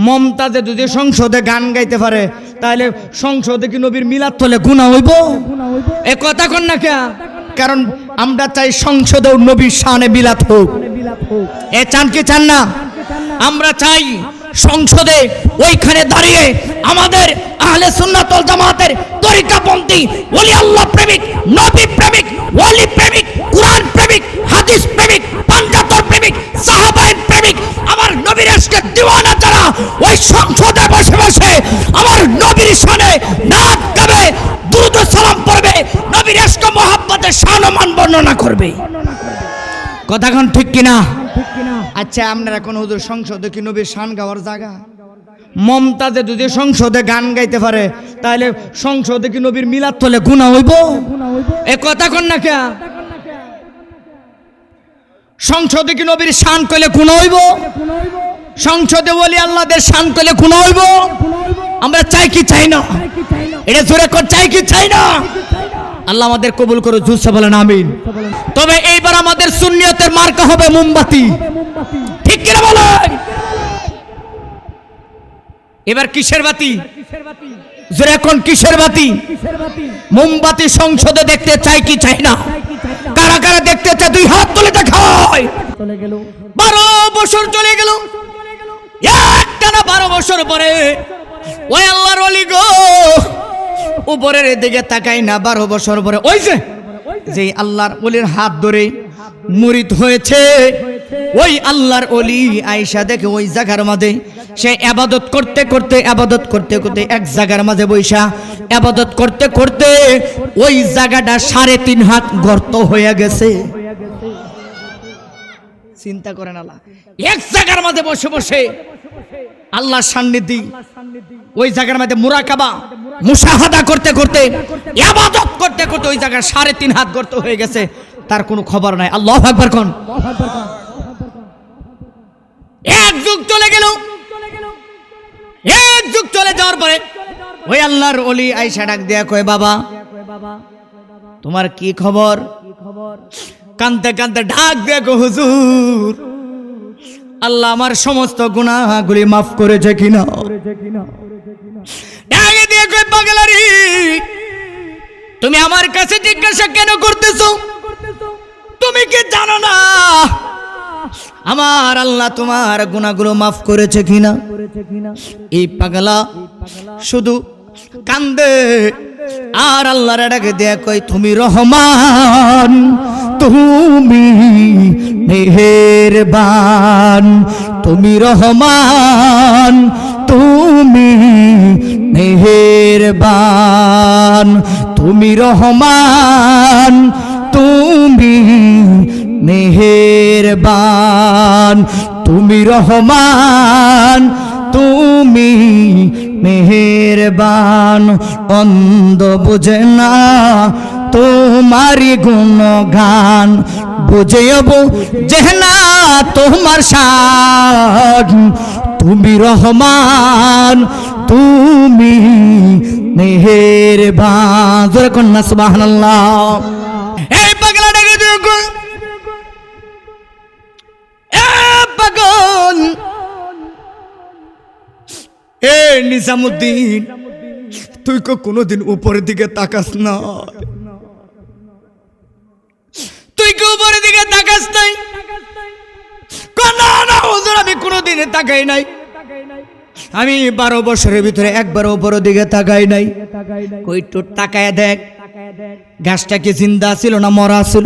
মমতাজে যদি সংসদে গান গাইতে পারে তাহলে সংসদে কি নবীর মিলাদ হলে গুনাহ হইব? এ কথা কন না কে? কারণ আমরা চাই সংসদেও নবীর শানে মিলাদ হোক। এ চান কি চান না? আমরা চাই সংসদে ওইখানে দাঁড়িয়ে আমাদের আহলে সুন্নাত ওয়াল জামাতের তরিকাপন্থী ওলি আল্লাহ প্রেমিক, নবী প্রেমিক, ওলি প্রেমিক, কুরআন প্রেমিক, হাদিস প্রেমিক, পাঞ্জাতর প্রেমিক, সাহাবায়ে প্রেমিক, আমার নবীর ইশকে দিওয়ানা যারা ওই সংসদে বসে বসে আমার নবীর শানে নাত গাবে, দুরূদ ও সালাম পড়বে, নবীর ইশক মুহাব্বতের শান ও মান বর্ণনা করবে। কথা কোন ঠিক কিনা? আচ্ছা, আপনারা কোন হুজুর সংসদে কি নবীর শান গাওয়ার জায়গা? মমতাজে যদি সংসদে গান গাইতে পারে তাহলে সংসদে কি নবীর মিলাদ হলে গুনাহ হইব? এ কথা কোন না কে? সংসদে কি নবীর শান কইলে গুনাহ হইব? সংসদে ওলি আল্লাহদের শান কইলে গুনাহ হইব? আমরা চাই কি চাই না? এটা জোরে কোন চাই কি চাই না? আল্লাহ আমাদের কবুল করুন, জুসা বলেন আমিন। তবে এইবার আমাদের সুন্নিয়তের মার্কা হবে মোমবাতি, ঠিক কিনা বলেন? এবার কিসের বাতি? জোরে কোন কিসের বাতি? মোমবাতি সংসদে দেখতে চাই কি চাই না? কারা কারা দেখতে চায় দুই হাত তুলে দেখায়। 12 বছর চলে গেল, একটানা 12 বছর পরে ওই আল্লাহর ওলি গো উপরের দিকে তাকাই না। 12 বছর পরে ওই যে আল্লাহর ওলির হাত ধরে মুরিদ হয়েছে ওই আল্লাহর ওলি আয়েশা দেখে ওই জায়গার মাঝে সে ইবাদত করতে করতে এক জায়গার মাঝে বৈশা ইবাদত করতে করতে ওই জায়গাটা 3.5 হাত গর্ত হয়ে গেছে। চিন্তা করেন, আল্লাহ এক জায়গার মাঝে বসে বসে আল্লাহর সান্নিধ্যে ওই জায়গার মধ্যে মুরাকাবা মুশাহাদা করতে করতে ইবাদত করতে করতে ওই জায়গা 3.5 হাত গর্ত হয়ে গেছে, তার কোনো খবর নাই। আল্লাহু আকবার কোন। এক যুগ চলে গেল, এক যুগ চলে যাওয়ার পরে ওই আল্লাহর ওলি আয়েশা ডাক দিয়া কয়, বাবা তোমার কি খবর? কাঁদতে কাঁদতে ডাক দিয়া কয়, হুজুর আল্লাহ আমার সমস্ত গুনাহগুলি মাফ করেছে কিনা? ডাকে দিয়ে কই, পাগলারি তুমি আমার কাছে জিজ্ঞাসা কেন করতেছো? তুমি কি জানো না আমার আল্লাহ তোমার গুনাহগুলো মাফ করেছে কিনা? এই পাগলা শুধু কান্দে আর আল্লাহর ডাকে দিয়ে কই, তুমি রহমান, তুমি মেহেরবান, তুমি রহমান, তুমি মেহেরবান, তুমি রহমান, তুমি মেহেরবান, তুমি রহমান, তুমি মেহেরবান। অন্ধ বুঝে না তোমারি গুণগান, বুঝেব যেনা তোমার শান, তুমি রহমান, তুমি মেহেরবান। জোরে কন্যা সুবহানাল্লাহ। এই পাগলা ডাকে দেখো, এ পাগল, এ নিজামুদ্দিন, তুই কোনোদিন উপরের দিকে তাকাস না? তুই কি উপরের দিকে তাকাস নাই? না হুজুর, আমি কোনোদিন তাকাই নাই। আমি 12 বছরের ভিতরে একবারও উপরের দিকে তাকাই নাই। কই তো তাকায় দেখ, গাছটা কি জিন্দা ছিল না মরা ছিল?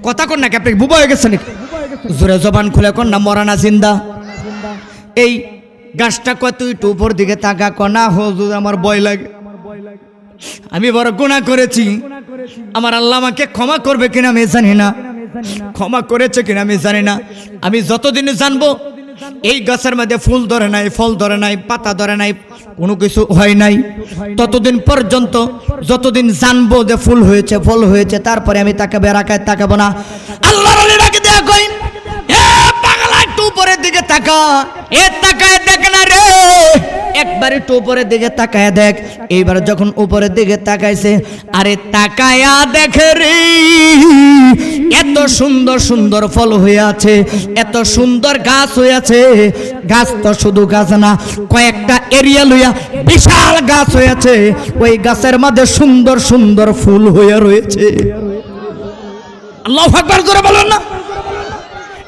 কথা কন না, কি আপনি বুবা হয়ে গেছেন? জোরে জবান খুলে কন না, মরা না জিন্দা? এই গাছটা কত একটু উপর দিকে তাকা। কনা হুজুর আমার ভয় লাগে, আমি বড় গুনাহ করেছি, আমার আল্লাহ আমাকে ক্ষমা করবে কিনা আমি জানি না, ক্ষমা করেছে কিনা আমি জানি না। আমি যতদিন জানবো এই গাছের মধ্যে ফুল ধরে নাই, ফল ধরে নাই, পাতা ধরে নাই, কোনো কিছু হয় নাই, ততদিন পর্যন্ত যতদিন জানবো যে ফুল হয়েছে ফল হয়েছে, তারপরে আমি তাকে বেরাকায় তাকাবো না। আল্লাহর ওলি ডাকে দেয়া কই, এ পাগলা একটু উপরের দিকে তাকা। এ তাকায় দেখ না রে, একবার একটু উপরের দিকে তাকায়া দেখ। এইবার যখন উপরের দিকে তাকাইছে, আরে তাকায়া দেখে রে এত সুন্দর সুন্দর ফল হয়ে আছে, এত সুন্দর গাছ হয়ে আছে। গাছ তো শুধু গাছ না, কয়েকটা এরিয়া লইয়া বিশাল গাছ হয়েছে। ওই গাছের মধ্যে সুন্দর সুন্দর ফুল হয়ে রয়েছে। আল্লাহু আকবার জোরে বলেন না।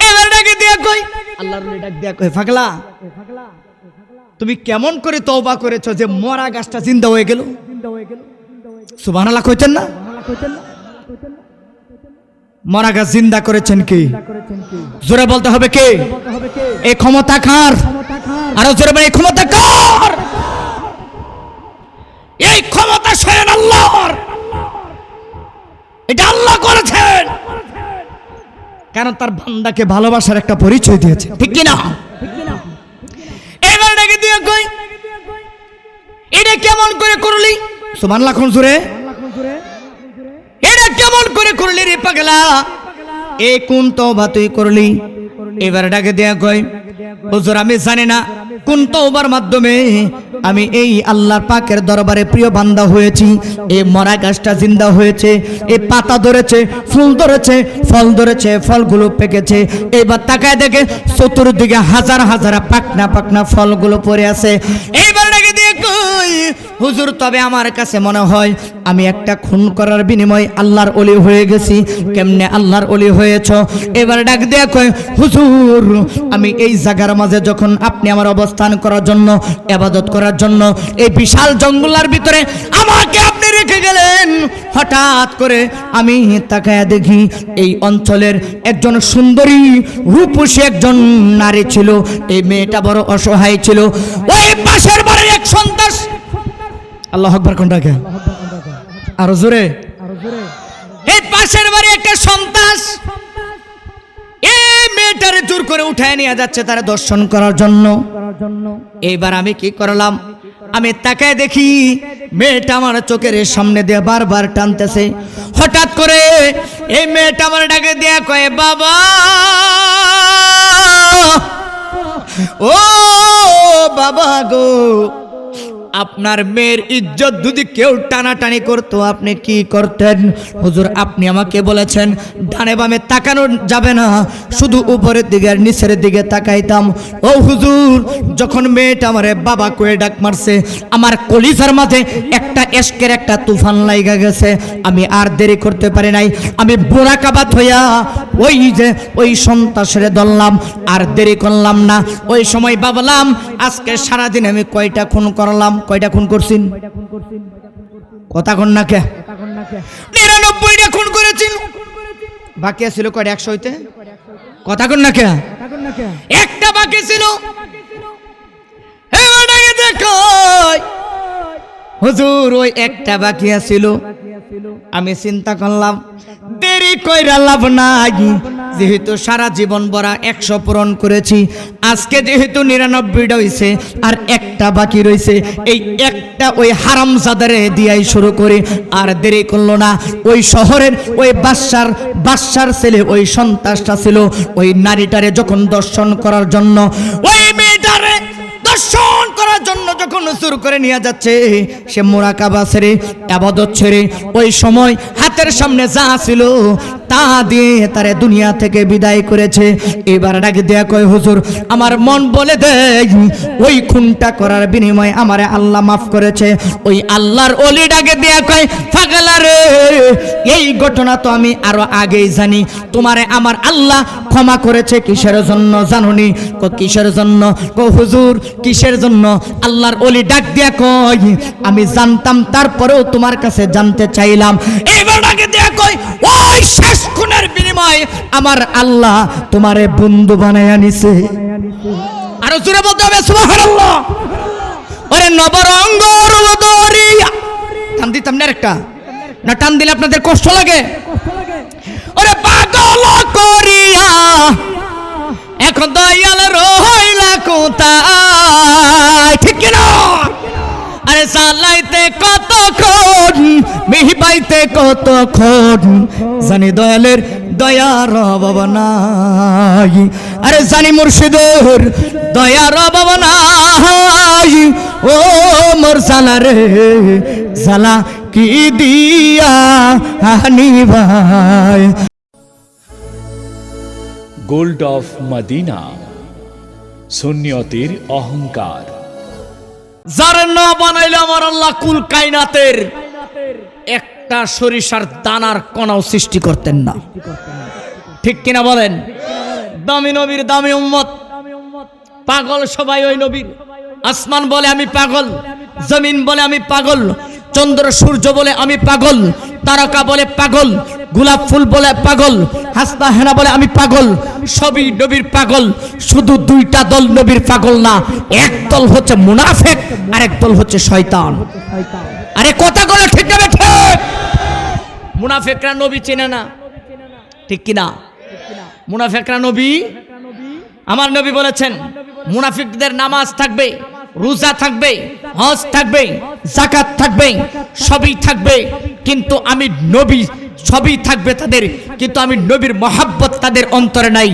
এবার ডাকে দিয়া কই, আল্লাহর ওলি ডাক দিয়া কই, পাগলা তুমি কেমন করে তওবা করেছো যে মরা গাছটা জিন্দা হয়ে গেল? সুবহানাল্লাহ কইতেন না? মরা গাছ জিন্দা করেছেন কি? জোরে বলতে হবে কে? এই ক্ষমতা কার? আরো জোরে বলেন, এই ক্ষমতা কার? এই ক্ষমতা স্বয়ং আল্লাহর। এটা আল্লাহ করেছেন, কারণ তার বান্দাকে ভালোবাসার একটা পরিচয় দিয়েছে, ঠিক কি না? এবার ডাকে দিয়ে কই, এটা কেমন করে করলি? সুবহানাল্লাহ কোন জোরে? এটা কেমন করে করলি রে পাগলা? এই কোন তওবা তুই করলি? এবার ডাকে দিয়া কই, হুজুর আমি জানি না কোন তওবার মাধ্যমে আমি এই আল্লাহর পাকের দরবারে প্রিয় বান্দা হয়েছি। এই মরা গাছটা জিন্দা হয়েছে, এই পাতা ধরেছে, ফুল ধরেছে, ফল ধরেছে, ফলগুলো পেকেছে। এবার তাকায় দেখে চতুর্দিকে হাজার হাজার পাকনা পাকনা ফলগুলো পড়ে আছে। এইবার ডাকে দিয়ে কই, হুজুর তবে আমার কাছে মনে হয় আমি একটা খুন করার বিনিময়ে আল্লাহর ওলি হয়ে গেছি। কেমনে আল্লাহর ওলি হয়েছ? এবার ডাক দিয়ে কই, হুজুর আমি এই জায়গার মাঝে যখন আপনি আমার অবস্থান করার জন্য, ইবাদত করার জন্য এই বিশাল জঙ্গলের ভিতরে আমাকে আপনি রেখে গেলেন, হঠাৎ করে আমি তাকায়া দেখি এই অঞ্চলের একজন সুন্দরী রূপসী একজন নারী ছিল। এই মেয়েটা বড় অসহায় ছিল। ওই পাশের বাড়ির এক সন্তান, আল্লাহু আকবার কোন ডাকে? আরো জোরে। এই পাশের বাড়ি একটা সন্তান এই মেয়েটারে জোর করে উঠায় নিয়ে যাচ্ছে তারা দর্শন করার জন্য। এইবার আমি কি করলাম, আমি তাকায় দেখি মেয়েটা আমার চোখের সামনে দিয়ে বারবার টানতেছে। হঠাৎ করে এই মেয়েটা আমার ডাকে দিয়ে কয়, বাবা ও বাবা গো, আপনার মেয়ের ইজ্জত যদি কেউ টানাটানি করতো আপনি কি করতেন? হুজুর আপনি আমাকে বলেছেন ডানে বামে তাকানো যাবে না, শুধু উপরের দিকে আর নিচের দিকে তাকাইতাম। ও হুজুর যখন মেয়েটা আমারে বাবা কয়ে ডাক মারছে, আমার কলিজার মাঝে একটা এশকের একটা তুফান লাইগা গেছে। আমি আর দেরি করতে পারি নাই, আমি বোরাকাবাত হইয়া ওই সন্তাসের ধরলাম, আর দেরি করলাম না। ওই সময় ভাবলাম আজকে সারাদিন আমি কয়টা খুন করলাম? কয়টা খুন করছেন? কথা কোন না কে? 99টা খুন করেছেন, বাকি ছিল কয়টা? 100 হইতে। কথা কোন না কে? একটা বাকি ছিল। এবারে দেখো হুজুর ওই একটা বাকি ছিল। আমি চিন্তা করলাম দেরি কইরা লাভ নাই, যেহেতু সারা জীবন ভরা 100 পূরণ করেছি, আজকে যেহেতু 99টা হইছে আর একটা বাকি রইছে, এই একটা ওই হারামজাদারে দিয়াই শুরু করে। আর দেরি করলো না, ওই শহরের ওই বাদশার ছেলে ওই সন্তাসটা ছিল, ওই নারীটারে যখন দর্শন করার জন্য, ওই মেয়েটারে দর্শন করার জন্য যখন জোর করে নিয়ে যাচ্ছে, সে মুরাকাবা ছেড়ে, ইবাদত ছেড়ে, ওই সময় হাতের সামনে যা ছিল তা দিয়ে তারে দুনিয়া থেকে বিদায় করেছে। এবার ডাকে দেয়া কয়, হুজুর আমার মন বলে দেয় ওই খুনটা করার বিনিময়ে আমারে আল্লাহ মাফ করেছে। ওই আল্লাহর ওলি ডাকে দেয়া কয়, পাগলা রে এই ঘটনা তো আমি আরো আগেই জানি, তোমারে আমার আল্লাহ ক্ষমা করেছে কিসের জন্য জানোনি? কিসের জন্য? হুজুর কিসের জন্য? আল্লাহর ওলি ডাক দিয়া কয়, আমি জানতাম তারপরেও তোমার কাছে জানতে চাইলাম। এবার ডাকে দিয়া কয়, ওই শেষ খুনের বিনিময়ে আমার আল্লাহ তোমারে বন্ধু বানায়া নিছে। আরো জোরে বলতে হবে সুবহানাল্লাহ। ওরে নবরঙ্গর দরিয়া, টান দিতাম না একটা, না টান দিলে আপনাদের কষ্ট লাগে? ওরে পাগল করিয়া এখন দয়াল রইলা কোথায়, ঠিক না? আরে চালাইতে কতক্ষণ, মিহিবাইতে কতক্ষণ, জানি দয়ালের দয়ার অভাব নাই। আরে জানি মুর্শিদের দয়ার অভাব নাই। ও মোর জালা রে জালা কি দিয়া হানি ভাই। গোল্ড অফ মদিনা, সুন্নিয়তের অহংকার। যার না বানাইলে আমার আল্লাহ কুল কায়নাতের একটা সরিষার দানার কণাও সৃষ্টি করতেন না। ঠিক কিনা বলেন? দামি নবীর দামি উম্মত, পাগল সবাই ওই নবীর। আসমান বলে আমি পাগল, জমিন বলে আমি পাগল, চন্দ্র সূর্য বলে আমি পাগল, তারকা বলে পাগল, গোলাপ ফুল বলে পাগল, হাসনা হেনা বলে আমি পাগল, সবই নবীর পাগল। শুধু দুইটা দল নবীর পাগল না, এক দল হচ্ছে মুনাফিক আর এক দল হচ্ছে শয়তান। আরে কথা বলে ঠিক না ঠিক? মুনাফিকরা নবী চেনে না, ঠিক কিনা? মুনাফিকরা নবী, আমার নবী বলেছেন মুনাফিকদের নামাজ থাকবে, রোজা থাকবে, হজ থাকবে, যাকাত থাকবে, সবই থাকবে, কিন্তু আমি নবী, সবই থাকবে তাদের, কিন্তু আমি নবীর মহাব্বত তাদের অন্তরে নাই।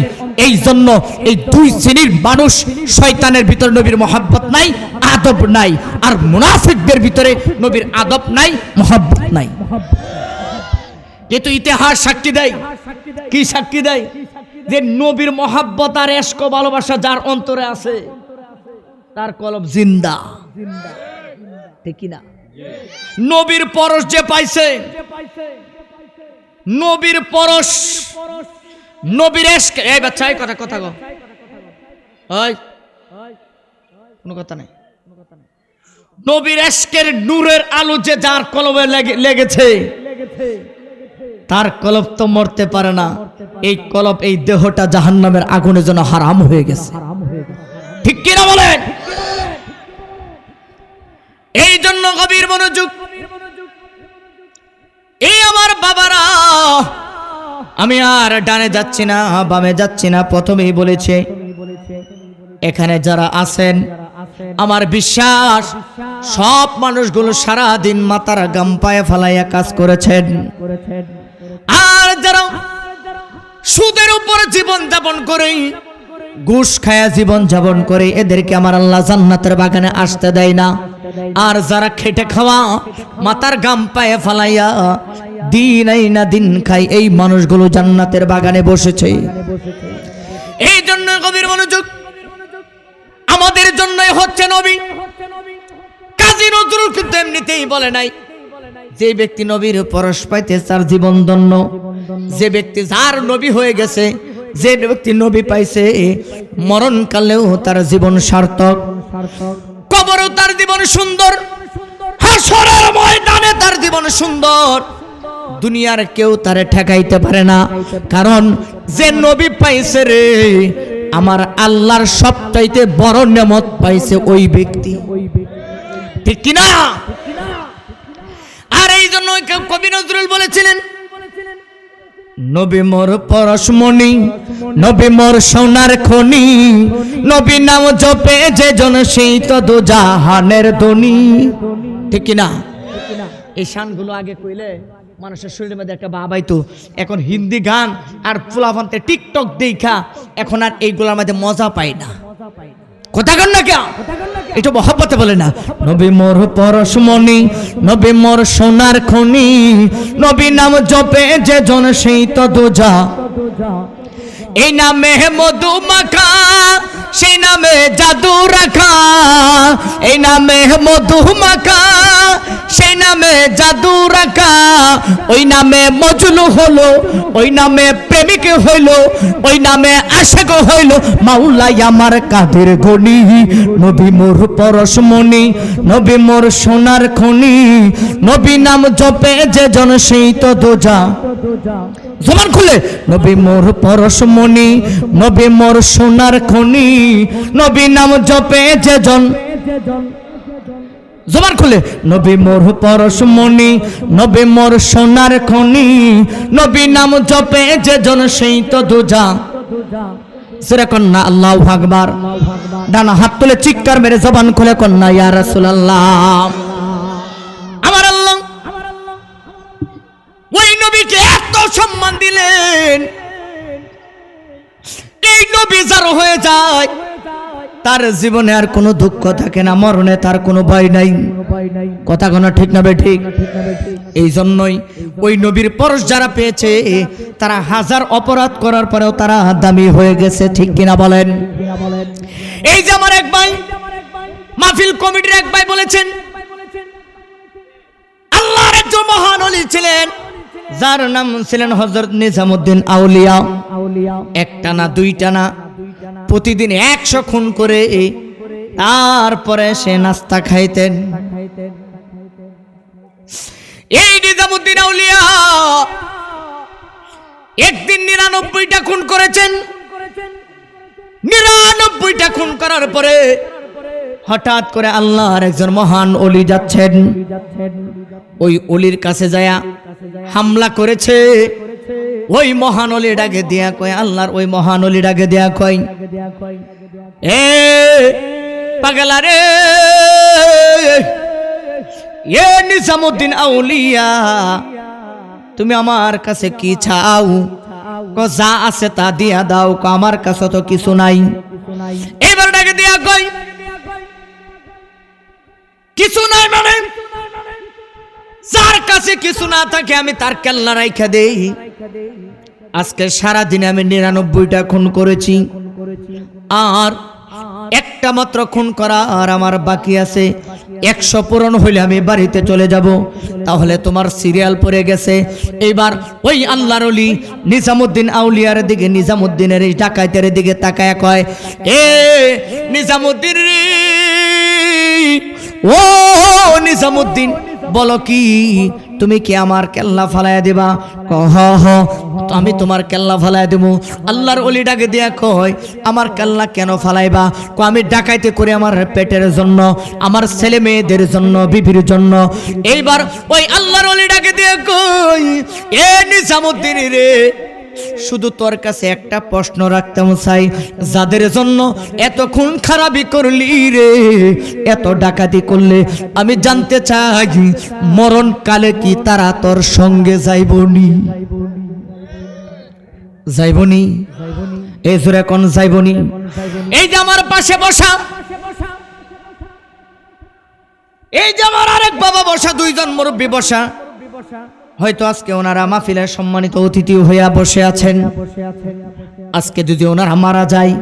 এই জন্য এই দুই শ্রেণীর মানুষ, শয়তানের ভিতরে নবীর মহাব্বত নাই, আদব নাই, আর মুনাফিকদের ভিতরে নবীর আদব নাই, মহাব্বত নাই। কিন্তু ইতিহাস সাক্ষী দেয়, কি সাক্ষী দেয়? যে নবীর মহাব্বত আর এশক ভালোবাসা যার অন্তরে আছে তার কলব জিন্দা, ঠিক কিনা? নবীর পরশ যে পাইছে, নবীর পরশ, নবীর এশক। এই বাচ্চা, এই কথা কথা গো, ওই কোনো কথা নাই। নবীর এশকের নূরের আলো যে যার কলবে লেগেছে, তার কলব তো মরতে পারে না। এই কলব, এই দেহটা জাহান্নামের আগুনের জন্য হারাম হয়ে গেছে, ঠিক কিনা বলেন? এই জন্য গভীর মনোযোগ। এই আমার বাবারা, আমি আর ডানে যাচ্ছি না, বামে যাচ্ছি না। প্রথমেই বলেছে এখানে যারা আছেন, আমার বিশ্বাস সব মানুষগুলো সারা দিন মাথার গাম পায়ে ফালাইয়া কাজ করেছেন। আর যারা সুদের উপর জীবন যাপন করে, ঘুষ খায়া জীবন যাপন করে, এদেরকে আমার আল্লাহ জান্নাতের বাগানে আসতে দেয় না। আর যারা খেটে খাওয়া, মাথার গাম পায়ে ফালাইয়া দিন এই না দিন খাই, এই মানুষগুলো জান্নাতের বাগানে বসেছে। এই জন্য গভীর মনোযোগ, আমাদের জন্যই হচ্ছে নবী। কাজী নজরুল কিন্তু এমনিতেই বলে নাই যে ব্যক্তি নবীর পরশ পাইতে তার জীবন ধন্য, যে ব্যক্তি যার নবী হয়ে গেছে, যে ব্যক্তি নবী পাইছে, মরণকালেও তার জীবন সার্থক, কবরেও তার জীবন সুন্দর, হাসরের ময়দানে তার জীবন সুন্দর। দুনিয়ার কেউ তারে ঠেকাইতে পারে না, কারণ যে নবী পাইছে রে, আমার আল্লাহর সবচাইতে বড় নেয়ামত পাইছে ওই ব্যক্তি, ঠিক কিনা? আর এই জন্য কবি নজরুল বলেছিলেন, নবী মোর পরশমণি, নবী মোর সোনার খনি, নবী নাম জপে যে জন সেই তো দু জাহানের ধনী, ঠিক কিনা? এই শানগুলো আগে কইলে মানুষের শরীরের মধ্যে একটা ভাব আইতো। এখন হিন্দি গান আর ফুলাফান্তে টিকটক দেখা এখন আর এইগুলোর মধ্যে মজা পাই না। কথা কন না কেন? এটা মহব্বতে বলে না। নবী মোর পরশমণি, নবী মোর সোনার খনি, নবী নাম জপে যে জন সেই তো দোজা। এই নামে মধু মাখা, সেই নামে জাদু রাখা, এই নামে মধু মাখা, সেই নামে জাদু রাখা। ওই নামে মজনু হলো, ওই নামে প্রেমিক হইল, ওই নামে আশিক হইল মাওলাই আমার কাদের গনি। নবী মোর পরশমণি, নবী মোর সোনার খনি, নবী নাম জপে যে জন সেই তো দোজা। জবান খুলে, নবী মোর পরশমণি, নবী মোর সোনার খনি, নবী নাম জপে যে জন। জবান খুলে, নবী মোর পরশমণি, নবী মোর সোনার খনি, নবী নাম জপে যে জন সেই তো দোজা। সেরা কন্যা আল্লাহু আকবার। ডানা হাত তুলে চিৎকার মেরে জবান খুলে কন্যা ইয়া রাসূলুল্লাহ। আমার আল্লাহ ওই নবীকে এত সম্মান দিলেন, এই নবী যার হয়ে যায় তার জীবনে আর কোনো দুঃখ থাকে না, মরণে তার কোনো ভয় নাই। কথা কোনো ঠিক না বে ঠিক? এই জন্যই ওই নবীর পরশ যারা পেয়েছে তারা হাজার অপরাধ করার পরেও তারা দামি হয়ে গেছে, ঠিক কিনা বলেন? এই যে আমার এক ভাই মাহফিল কমিটির এক ভাই বলেছেন, আল্লাহর একজন মহান ওলি ছিলেন যার নাম ছিলেন হযরত নিজামউদ্দিন আউলিয়া। একটা না দুইটা না, প্রতিদিন 100 খুন করে তারপরে সে নাস্তা খাইতেন। এই নিজামউদ্দিন আউলিয়া একদিন 99টা খুন করেছেন। 99টা খুন করার পরে হঠাৎ করে আল্লাহর একজন মহান ওলি যাচ্ছেন, ওই ওলির কাছে যায়া হামলা করেছে। ওই মহান ওলি ডাকে দিয়া কয়, আল্লাহর ওই মহান ওলি ডাকে দিয়া কয়, এ পাগলা রে, এ নিজামউদ্দিন আউলিয়া, তুমি আমার কাছে কি চাও? যা আছে তা দিয়া দাও। আমার কাছে তো কিছু নাই। এবার ডাকে দিয়া কয়, কিছু নাই মানে? যার কাছে কিছু না থাকে আমি তার কেল্লা রাইখা দেই। আজকে সারা দিনে আমি 99টা খুন করেছি, আর একটা মাত্র খুন করা আর আমার বাকি আছে। 100 পূরণ হইলে আমি বাড়িতে চলে যাব। তাহলে তোমার সিরিয়াল পড়ে গেছে। এইবার ওই আল্লাহর ওলি নিজামউদ্দিন আউলিয়ার দিকে, নিজামউদ্দিনের এই ডাকাইতের দিকে তাকায় কয়, এ নিজামউদ্দিন রে, ও নিজামউদ্দিন, বলো কি তুমি কি আমার কেল্লা ফালাইয়া দিবা? হ হ, আমি তোমার কেল্লা ফালাইয়া দেবো। আল্লাহর ওলি ডাকে দিয়া কয়, আমার কেল্লা কেন ফালাইবা? আমি ডাকাইতে করে আমার পেটের জন্য, আমার ছেলে মেয়েদের জন্য, বিবির জন্য। এইবার ওই আল্লাহর ওলি ডাকে দিয়া কয়, এ নিজামউদ্দিন রে, শুধু তোর কাছে একটা প্রশ্ন রাখতাম চাই, যাদের জন্য এত খুন খারাপি করলি রে, এত ডাকাতি করলে, আমি জানতে চাই মরণ কালে কি তারা তোর সঙ্গে যাইবনি? যাইবনি? এই জোরে কোন যাইবনি? এই যে আমার পাশে বসা, এই যে আমার আরেক বাবা বসা, দুইজন মুরব্বী বসা, হয়তো আজকে ওনারা মাহফিলের সম্মানিত অতিথি হইয়া বসে আছেন। আজকে যদি ওনারা মারা যায়,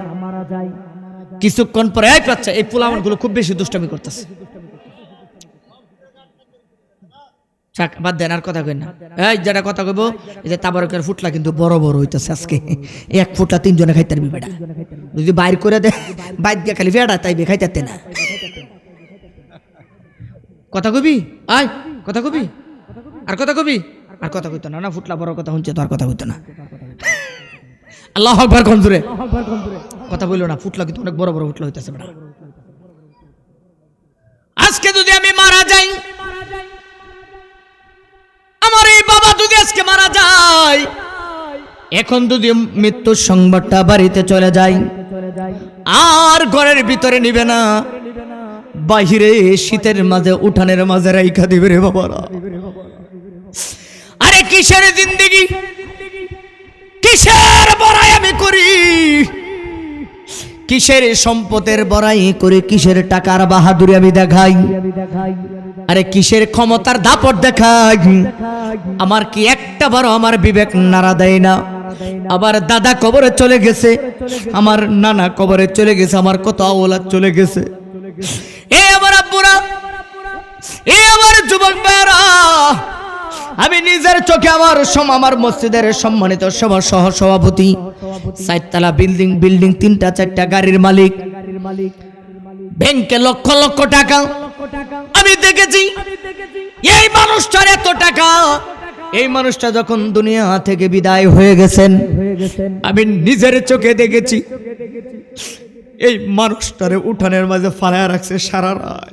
কিছুক্ষণ পরে এই বাচ্চা, এই পোলামানগুলো খুব বেশি দুষ্টামি করতেছে, বাদ দেন, আর কথা কই না। এই যেটা কথা কইব, এই যে তাবারকের ফুটলা কিন্তু বড় বড় হইতেছে আজকে। 1 ফুটলা 3 জনে খাইতে পারবি বেটা, যদি বাইর করে দে বাইর দিয়ে খালি বেড়া তাইবে, খাইতে না। কথা কবি, আয় কথা কবি, আর কথা কবি, আর কথা কইতো না। না ফুটলা বড় কথা শুনছে তো আর কথা কইতো না। আল্লাহু আকবার কোন জোরে কথা বললো না। ফুটলা কিন্তু অনেক বড় বড় ফুটলা হইতেছে বেটা। আজকে যদি আমি মারা যাই, আমার এই বাবা যদি আজকে মারা যায়, এখন যদি মৃত্যুর সংবাদটা বাড়িতে চলে যায়, আর ঘরের ভিতরে নিবে না, বাহিরে শীতের মাঝে উঠানের মাঝে রাইখা দিবে রে বাবারা। আরে কিসের জিন্দেগি, কিসের বড়াই আমি করি, কিসের সম্পদের বড়াই করি, কিসের টাকার বাহাদুরি আমি দেখাই, আরে কিসের ক্ষমতার দাপট দেখাই। আমার কি একটা বড় আমার বিবেক নাড়া দেয় না? আবার দাদা কবরে চলে গেছে, আমার নানা কবরে চলে গেছে, আমার কত আওলাদ চলে গেছে। এ আমার আব্বুরা, এ আমার যুবক ভাইরা, আমি নিজের চোখে আমার মসজিদের সম্মানিত সভা সহ সভাপতি, 4 তলা বিল্ডিং, 3টা 4টা গাড়ির মালিক, ব্যাংকে লক্ষ লক্ষ টাকা আমি দেখেছি। এই মানুষটার এত টাকা, এই মানুষটা যখন দুনিয়া থেকে বিদায় হয়ে গেছেন, আমি নিজের চোখে দেখেছি এই মানুষটারে উঠানের মাঝে ফালায়া রাখছে সারা রাত।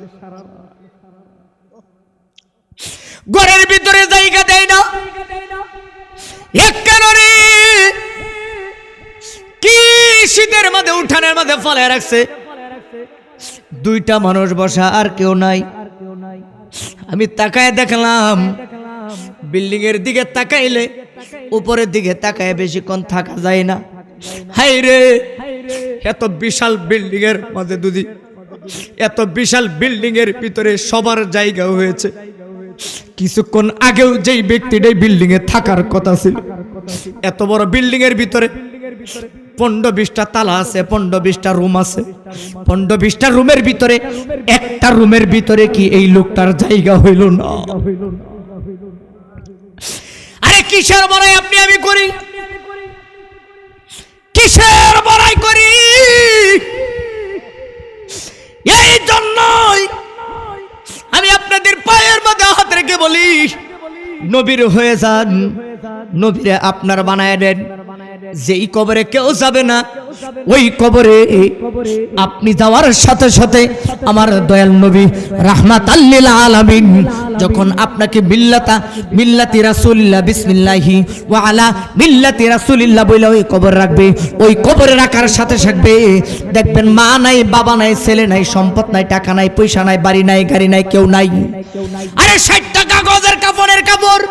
ঘরের ভিতরে জায়গা দেয় না। এক কারণে কি শীতের মাঝে উঠানের মাঝে ফালায়া রাখছে। 2টা মানুষ বসা, আর কেউ নাই। আমি তাকায় দেখলাম, বিল্ডিং এর দিকে তাকাইলে উপরের দিকে তাকায় বেশিক্ষণ থাকা যায় না। হাই রে, এত বিশাল বিল্ডিং এর মাঝে যদি এত বিশাল বিল্ডিং এর ভিতরে সবার জায়গা হয়েছে, কিছুক্ষণ আগেও যেই ব্যক্তিটাই বিল্ডিং এ থাকার কথা ছিল, এত বড় বিল্ডিং এর ভিতরে 15-20টা তালা আছে, 15-20টা রুম আছে, 15-20টা রুমের ভিতরে একটা রুমের ভিতরে কি এই লোকটার জায়গা হইল না? আরে কিসের বড়াই আপনি আমি করি, কিসের বড়াই করি? এই জন্যই আমি আপনাদের পায়ের মধ্যে হাত রেখে বলি, নবীর হয়ে যান, নবীরে আপনার বানায় দেন। যেই কবরে কেউ যাবে না, ওই কবরে আপনি যাওয়ার সাথে সাথে আমার দয়াল নবী রাহমাতাল লিল আলামিন যখন আপনাকে মিল্লাতি রাসূলিল্লাহ বিসমিল্লাহি ওয়া আলা মিল্লাতি রাসূলিল্লাহ বলে ওই কবর রাখবে, ওই কবরে রাখার সাথে সাথে দেখবেন মা নাই, বাবা নাই, ছেলে নাই, সম্পদ নাই, টাকা নাই, পয়সা নাই, বাড়ি নাই, গাড়ি নাই, কেউ নাই। আরে 60টা কাগজের কাপড়ের কাপড়,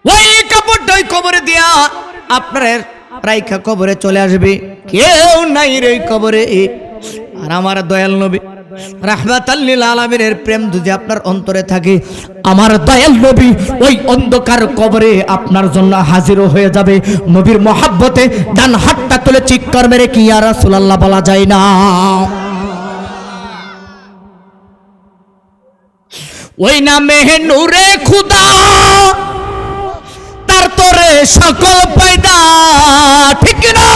ওই কাপড়টা ওই কবরে দিয়া আপনার রাইখা কবরে চলে আসবে, কেউ নাই রে কবরে। আর আমার দয়াল নবী রাহমাতাল লিল আলামিনের প্রেম যদি আপনার অন্তরে থাকে, আমার দয়াল নবী ওই অন্ধকার কবরে আপনার জন্য হাজির হয়ে যাবে। নবীর মহাব্বতে ডান হাতটা তুলে চিৎকার মেরে কি ইয়া রাসূলুল্লাহ বলা যায় না? ওই নামে নূরে খুদা, তার তোরে সকল পয়দা, ঠিক না?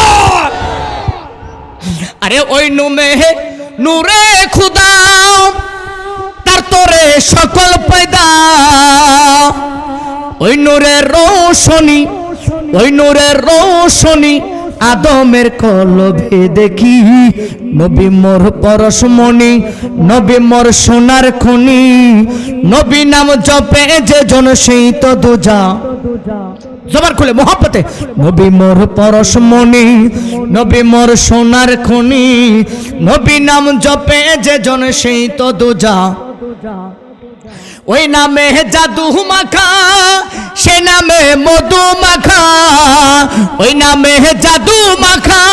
আরে ওই নূরে খুদা, তার তোরে সকল পয়দা, ওই নূরের রোশনি, ওই নূরের রোশনি আদমের কলবে দেখি, নবী মোর পরশমণি, নবী মোর সোনার খনি, নবী নাম জপে যে জন সেই তো দুজা। জবান খুলে মোহাব্বতে, নবী মোর পরশমণি, নবী মোর সোনার খনি, নবী নাম জপে যে জন সেই তো দুজা। ওই নামে জাদু মাখা, সে নামে মধু মাখা, ওই নামে জাদু মাখা,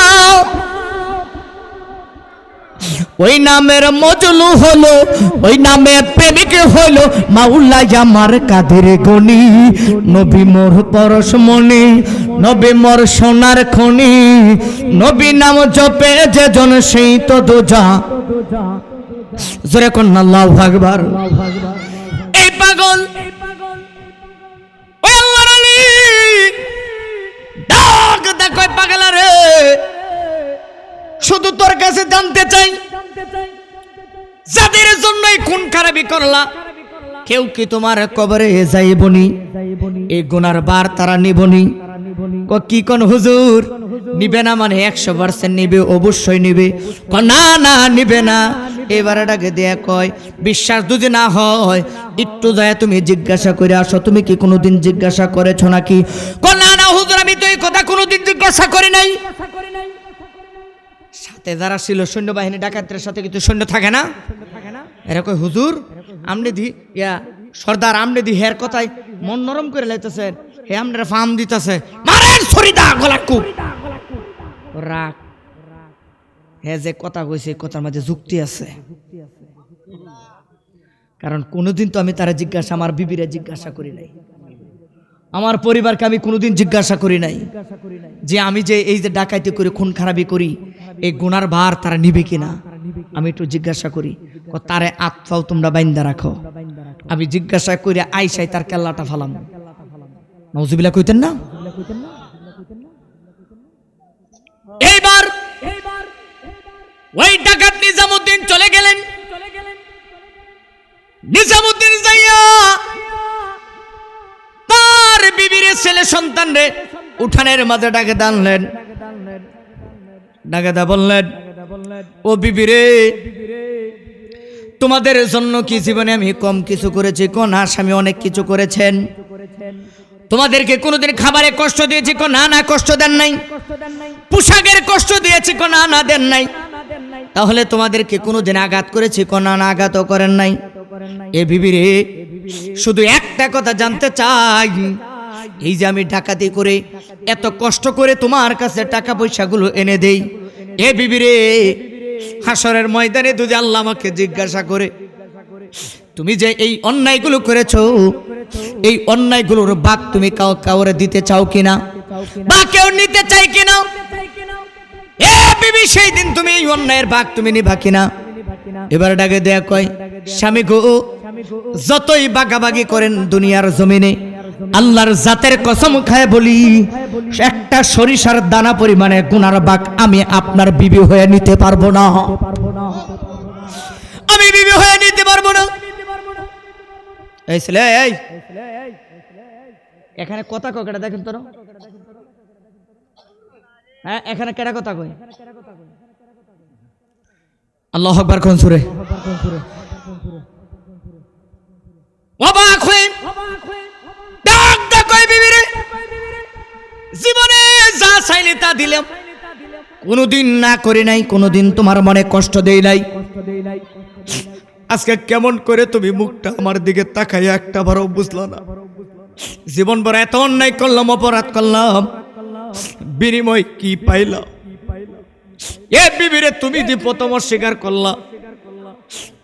ওই নামের মজলু হলো, ওই নামে প্রেমিক হলো মাওলা আমার কাদের গনি, নবী মোর পরশমণি, নবী মোর সোনার খনি, নবী নাম জপে যে জন সেই তো দুজা। জোরে কোন আল্লাহু আকবার। এই পাগল ওই আল্লাহর আলী ডাক দেখো পাগল রে, শুধু তোর কাছে জানতে চাই, যাদের জন্যই খুন খারাপি করলা, কেউ কি তোমার কবরে যাইবনি? এই গুনার বার তারা নিবনি? কি কোন হুজুর নিবে না? মানে 100% নিবে, অবশ্যই নিবে। না না নিবে না। এবারটাকে দিয়ে কয় বিশ্বাস যদি না হয় একটু যায় তুমি জিজ্ঞাসা করে আসো, তুমি কি কোনোদিন জিজ্ঞাসা করেছো নাকি? না না হুজুর আমি তো এই কথা কোনোদিন জিজ্ঞাসা করি নাই। সাথে যারা ছিল সৈন্যবাহিনী ডাকাতের সাথে কিন্তু সৈন্য থাকে না, এরা কয় হুজুর আমনে দি ইয়া সর্দার আমনে দি হের কথায় মন নরম করে লাইতেছেন, হে আমনের ফার্ম দিতেছে, মারেন ছুরিদা গলা কুপ রাখ। হে যে কথা কইছে কথার মাঝে যুক্তি আছে, কারণ কোনোদিন তো আমি তারা জিজ্ঞাসা, আমার বিবিরে জিজ্ঞাসা করি নাই, আমার পরিবারকে আমি কোনোদিন জিজ্ঞাসা করি নাই যে আমি যে এই যে ডাকাইতি করি, খুন খারাপি করি, এই গুনার ভার তারা নিবে কিনা। আমি একটু জিজ্ঞাসা করি, তারে আত্মাও তোমরা বাইন্দা রাখো। আমি জিজ্ঞাসা করি আইসাই তার কেল্লাটা ফালাম। নাউজুবিল্লাহ কইতেন না? এইবার ওই ডাকাত নিজামুদ্দিন চলে গেলেন। নিজামুদ্দিন যাইয়া তার বিবির ছেলে সন্তান রে উঠানের মাঝে ডাকে দাঁড়লেন, ডাকে দা বললেন, ও বিবিরে তোমাদের জন্য কি জীবনে আমি কম কিছু করেছি? কোন আসামি অনেক কিছু করেছেন। তোমাদেরকে কোনোদিন খাবারে কষ্ট দিয়েছি? না না কষ্ট দেন নাই। পোশাকের কষ্ট দিয়েছি? না না দেন নাই। তাহলে তোমাদেরকে কোনোদিন আঘাত করেছি? না না আঘাতও করেন নাই। এ বিবিরে শুধু একটা কথা জানতে চাই, এই যে আমি ডাকাতি করে এত কষ্ট করে তোমার কাছে টাকা পয়সাগুলো এনে দেই, এ বিবি রে, হাসরের ময়দানে যদি আল্লাহ আমাকে জিজ্ঞাসা করে তুমি যে এই অন্যায়গুলো করেছো, এই অন্যায়গুলোর ভাগ তুমি কাউরে দিতে চাও কিনা, বা কেউ নিতে চাই কিনা, এ বিবি সেই দিন তুমি এই অন্যায়ের ভাগ তুমি নিবা কিনা? এবার ডাকে দেয়া কয়, স্বামী গো, যতই বাগাবাগি করেন দুনিয়ার জমিনে, আল্লাহর জাতের কসম খায় বলি, একটা সরিষার দানা পরিমাণে গুনার ভাগ আমি আপনার বিবি হয়ে নিতে পারবো না, আমি বিবি হয়ে নিতে পারবো না। এই ছেলে, এই এখানে কথা কয় কেটা দেখেন তোর, হ্যাঁ এখানে কেটা কথা কয়? আল্লাহু আকবার কোন সুরে? অবাক হয়ে ডাক ডাক কয়, বিবি রে, জীবনে যা চাইলে তা দিলাম, কোনোদিন না করি নাই, কোনোদিন তোমার মনে কষ্ট দেই নাই, আজকে কেমন করে তুমি মুখটা আমার দিকে তাকাইয়া একটা বারও বুঝলো না? জীবন ভর এত অন্যায় করলাম, অপরাধ করলাম, বিনিময় কি পাইলাম? এ বিবিরে, তুমি যে প্রথম অস্বীকার করলা,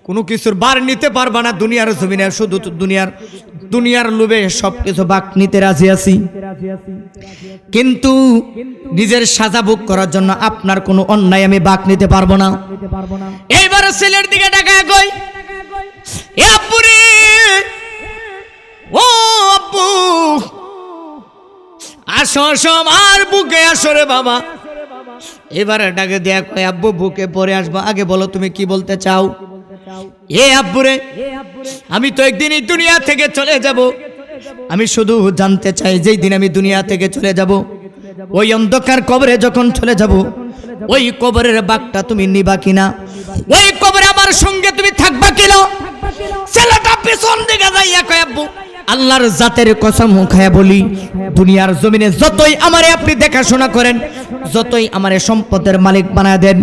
কোনো কিছুর বার নিতে পারবা না দুনিয়ার জমিনে, শুধু দুনিয়ার লোভে সবকিছু বাক নিতে রাজি আছি, কিন্তু নিজের সাজা ভোগ করার জন্য আপনার কোনো অন্যায় আমি বাক নিতে পারবো না। এইবার ছেলের দিকে টাকা কই, এ আব্বু রে, ও আব্বু, আসো আসো আমার বুকে আসো রে বাবা। এবারে ডাকে দেয়া কয়, আব্বু বুকে পরে আসবো, আগে বলো তুমি কি বলতে চাও? এ আব্বু রে, আমি তো একদিন এই দুনিয়া থেকে চলে যাব, আমি শুধু জানতে চাই যেই দিন আমি দুনিয়া থেকে চলে যাব, ওই অন্ধকার কবরে যখন চলে যাব, ওই কবরের বাঘটা তুমি নিবা কিনা? ওই কবরে আমার সঙ্গে তুমি থাকবা কিনা? ছেলেটা পেছন দিকে যাইয়া কয়, আব্বু আল্লাহর জাতের কসম খায়া বলি, দুনিয়ার জমিনে যতই আমারে আপনি দেখাশোনা করেন, যতই আমারে সম্পদের মালিক বানায় দেন,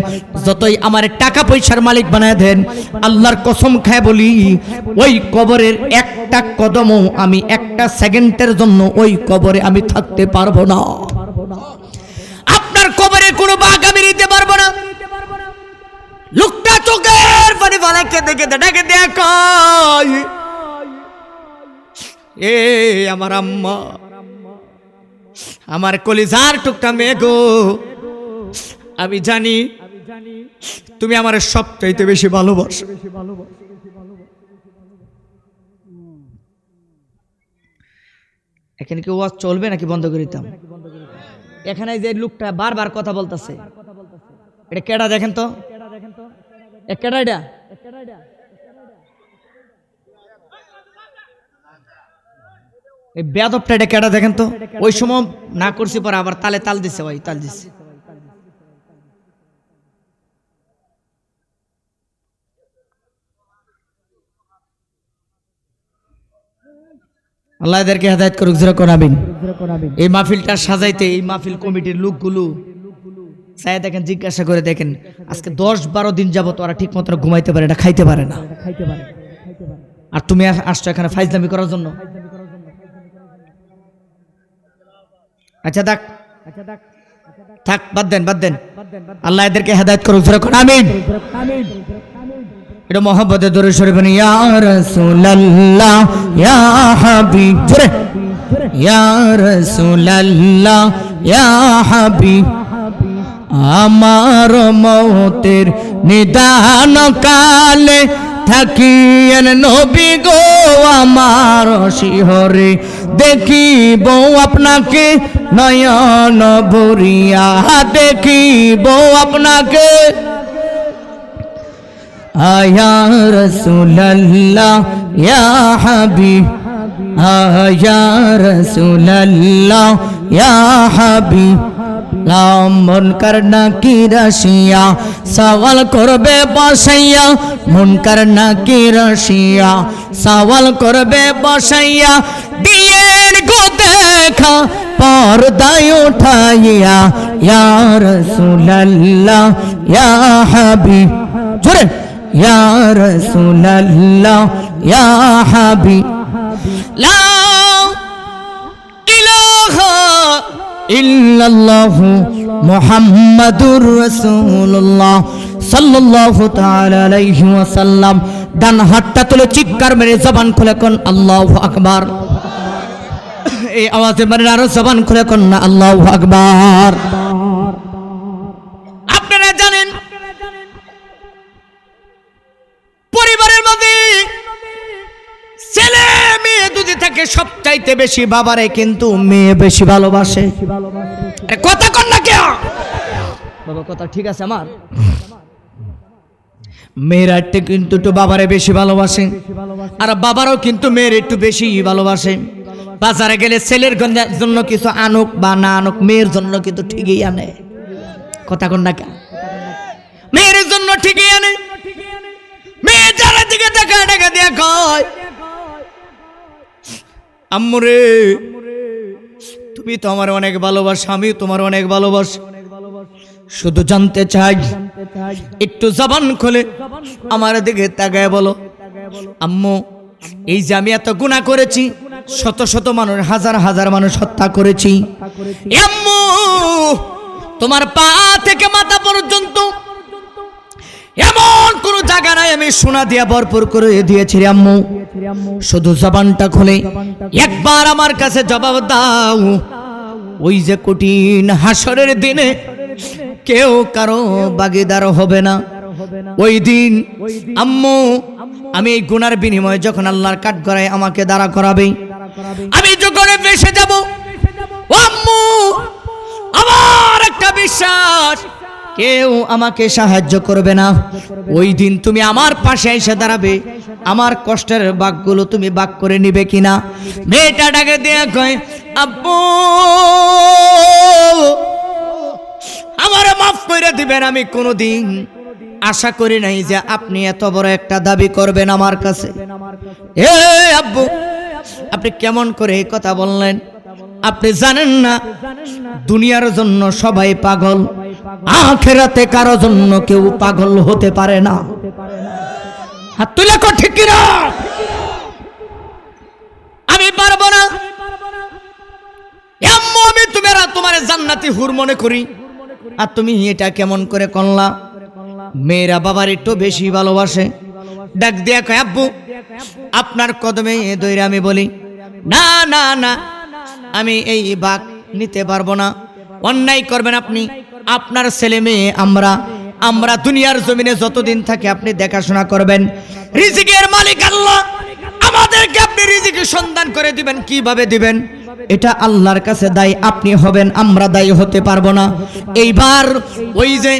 যতই আমারে টাকা পয়সার মালিক বানায় দেন, আল্লাহর কসম খায়া বলি, ওই কবরের একটা কদমও আমি একটা সেকেন্ডের জন্য ওই কবরে আমি থাকতে পারবো না। আপনার কবরে কোনো বাঘ আমি নিতে পারবো না। লোকটা চোখের পানি ফেলে কেঁদে কেঁদে ডাকে দেয়া কয়, এ আমার আম্মা, আমার কলিজার টুকটা মেয়ে গো, আমি জানি তুমি আমার সবচাইতে বেশি ভালোবাসো। এখানে কি ওয়াজ চলবে নাকি বন্ধ করে দিতাম? এখানে যে লোকটা বারবার কথা বলতেছে, এটা কেডা দেখেন তো, কেডা এটা? এই বেয়াদবটা এটা কেডা দেখেন তো? ওই সময় না করছি, পরে আবার তালে তাল দিচ্ছে, ভাই তাল দিচ্ছে। আল্লাহ এদেরকে হেদায়েত করুক, যেরকম আমিন। এই মাহফিলটা সাজাইতে এই মাহফিল কমিটির লোকগুলো চাই দেখেন, জিজ্ঞাসা করে দেখেন, আজকে 10-12 দিন যাবত ওরা ঠিক মতো ঘুমাইতে পারে না, খাইতে পারে না, আর তুমি আসছো এখানে ফাইজলামি করার জন্য। আচ্ছা দেখ, থাক, বাদ দেন। আল্লাহ এদেরকে হেদায়েত করুক, যেরকম আমিন। এটা মোহাম্মদের দরুদ শরীফ, ইয়া রাসূলুল্লাহ ইয়া হাবিব, জোরে, ইয়া রাসূলুল্লাহ ইয়া হাবিব, আমার মওতের নিদান কালে থাকিয়েন নবী গো, আমার শিহরে দেখিব আপনাকে, নয়ন ভরিয়া দেখিব আপনাকে। আয়া রাসূলুল্লাহ ইয়া হাবিব, আয়া রাসূলুল্লাহ ইয়া হাবিব, মুনকার নাকির আসিয়া সওয়াল করবে বসাইয়া, মুনকার নাকির আসিয়া সওয়াল করবে বসাইয়া, দিয়েন গো দেখা পর্দায় উঠাইয়া, ইয়া রাসূলুল্লাহ ইয়া হাবিব, জোরে, ইয়া রাসূলুল্লাহ ইয়া হাবিব, লা ইলাহা ইল্লাল্লাহু মুহাম্মাদুর রাসূলুল্লাহ সাল্লাল্লাহু তাআলা আলাইহি ওয়াসাল্লাম। ডান হাতটা তুলে চিৎকার মেরে জবান খুলে কোন আল্লাহু আকবার। এই আওয়াজে মানে আরো জবান খুলে কোন না আল্লাহু আকবার। আপনারা জানেন পরিবারের মধ্যে ছেলে মেয়ে যদি থাকে সবচাইতে বেশি বাবারে কিন্তু মেয়ে বেশি ভালোবাসে। কথা কন না কে বাবা, কথা ঠিক আছে আমার? মেয়েরা কিন্তু একটু বাবারে বেশি ভালোবাসে, আর বাবারও কিন্তু মেয়ের একটু বেশি ভালোবাসে। বাজারে গেলে ছেলের জন্য কিছু আনুক বা না আনুক, মেয়ের জন্য কিন্তু ঠিকই আনে। কথা কন না কে? মেয়ের জন্য ঠিকই আনে। মেয়ে যারা দিকে দেখা দেখা দিয়া কয়, আম্মুরে তুমি তো আমার অনেক ভালোবাসো, আমি তোমার অনেক ভালোবাসি। শুধু জানতে চাই, একটু জবান খুলে আমার দিকে তাকায় বলো, আম্মু এই যে আমি এত গুনাহ করেছি, শত শত মানুষ, হাজার হাজার মানুষ হত্যা করেছি, আম্মু তোমার পা থেকে মাথা পর্যন্ত এমন কোন জায়গা নাই আমি সোনা দিয়া ভরপুর করে দিয়েছি রে আম্মু। শুধু জবানটা খুলে একবার আমার কাছে জবাব দাও, ওই যে কঠিন হাসরের দিনে কেউ কারো ভাগীদার হবে না। ওই দিন আম্মু আমি এই গুনার বিনিময়ে যখন আল্লাহর কাঠগড়ায় আমাকে দাঁড়া করাবে, আমি যখন ভেসে যাব, ও আম্মু আমার একটা বিশ্বাস, কেউ আমাকে সাহায্য করবে না। ওই দিন তুমি আমার পাশে এসে দাঁড়াবে, আমার কষ্টের ভাগগুলো তুমি ভাগ করে নিবে কিনা। মেয়েটা ডাকে দেয়া কয়, আব্বু আমারে মাফ করে দিবেন, আমি কোনোদিন আশা করি নাই যে আপনি এত বড় একটা দাবি করবেন আমার কাছে। এ আব্বু আপনি কেমন করে এই কথা বললেন? আপনি জানেন না দুনিয়ার জন্য সবাই পাগল, আখিরাতে কারো জন্য কেউ পাগল হতে পারে না। হাত তুলে কো ঠিক কিনা? আমি পারবো না আম্মু, আমি তোমার জান্নাতি হুর মনে করি, আর তুমি এটা কেমন করে করলা? মেয়েরা বাবার একটু বেশি ভালোবাসে। ডাক দিয়া কয়, আব্বু আপনার কদমে দইরে আমি বলি, না না না আমি এই ভাগ নিতে পারবো না। অন্যায় করবেন আপনি, আপনার ছেলে মেয়ে আমরা দুনিয়ার জমিনে যতদিন থাকে আপনি দেখাশোনা করবেন। রিজিকের মালিক আল্লাহ, আমাদেরকে আপনি রিজিকের সন্ধান করে দিবেন। কিভাবে দিবেন এটা আল্লাহর কাছে দায়ী আপনি হবেন, আমরা দায়ী হতে পারবো না। এইবার ওই যে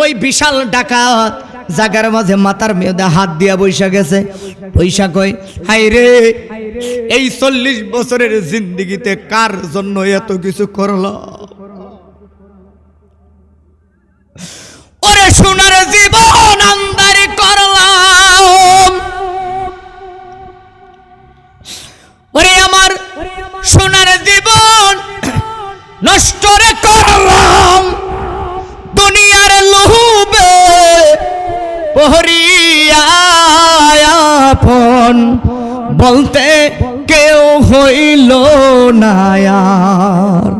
ওই বিশাল ডাকাত জাগার মাঝে মাথার মেয়েদা হাত দিয়া বৈশা গেছে। বৈশা কয়, হাই রে এই 40 বছরের জিন্দেগিতে কার জন্য এত কিছু করল? ওরে সোনার জীবন আন্দারি করলাম, ওরে আমার সোনার জীবন নষ্ট রে করলাম, দুনিয়ার লোভে আপন বলতে কেউ হইল না আর।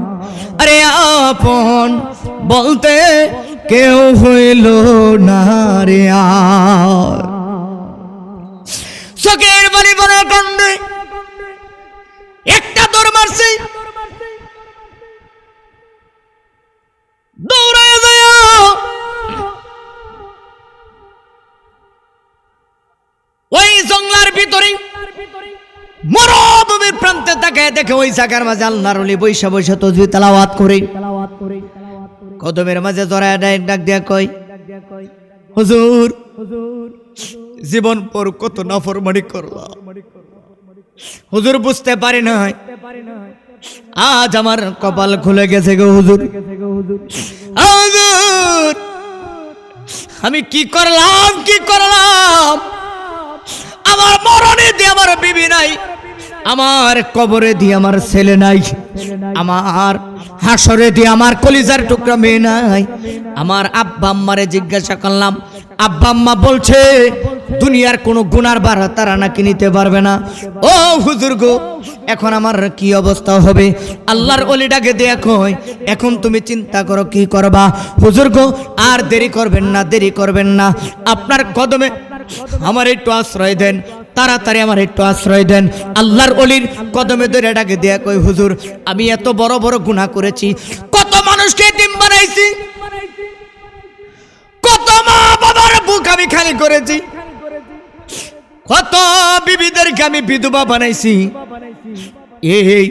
আরে আপন বলতে কেউ হইল না রে আর। চোখের বালি বলে কান্দে একটা দৌড় মারছে, দৌড়ায় যায় ওই জঙ্গলার ভিতরে মরুভূমির প্রান্তে তাকায় দেখে ওই জায়গার মাঝে আল্লাহর ওলি বৈশা বৈশা তাসবিহ তেলাওয়াত করে কদমের মাঝে জড়ায় ডাক দিয়া কয়, হুজুর জীবন পর কত নাফরমানি করলাম, হুজুর বুঝতে পারি নাই, আজ আমার কপাল খুলে গেছে গো হুজুর। হুজুর আমি কি করলাম? আমার মরণে দিয়ে আমার বিবি নাই, আমার কবরে দিয়ে আমার ছেলে নাই, আমার হাসরে দিয়ে আমার কলিজার টুকরা মেয়ে নাই। আমার আব্বা আম্মারে জিজ্ঞাসা করলাম আব্বা আম্মা বলছে দুনিয়ার কোনো গুনার ভার তারা নাকি নিতে পারবে না। ও হুজুর গো, এখন আমার কি অবস্থা হবে? আল্লাহর ওলিটাকে দিয়ে কই, এখন তুমি চিন্তা করো কি করবা। হুজুর গো, আর দেরি করবেন না, দেরি করবেন না, আপনার কদমে আমার একটু আশ্রয় দেন, তাড়াতাড়ি আমার একটু আশ্রয় দেন। আল্লাহর ওলির কদমে ধরে ডাকে দেয়া কই, হুজুর আমি এত বড় বড় গুনাহ করেছি, কত মানুষকে এতিম বানাইছি, কত মা বাবার বুক আমি খালি করেছি, কত বিবিদেরকে আমি বিধবা বানাইছি, এই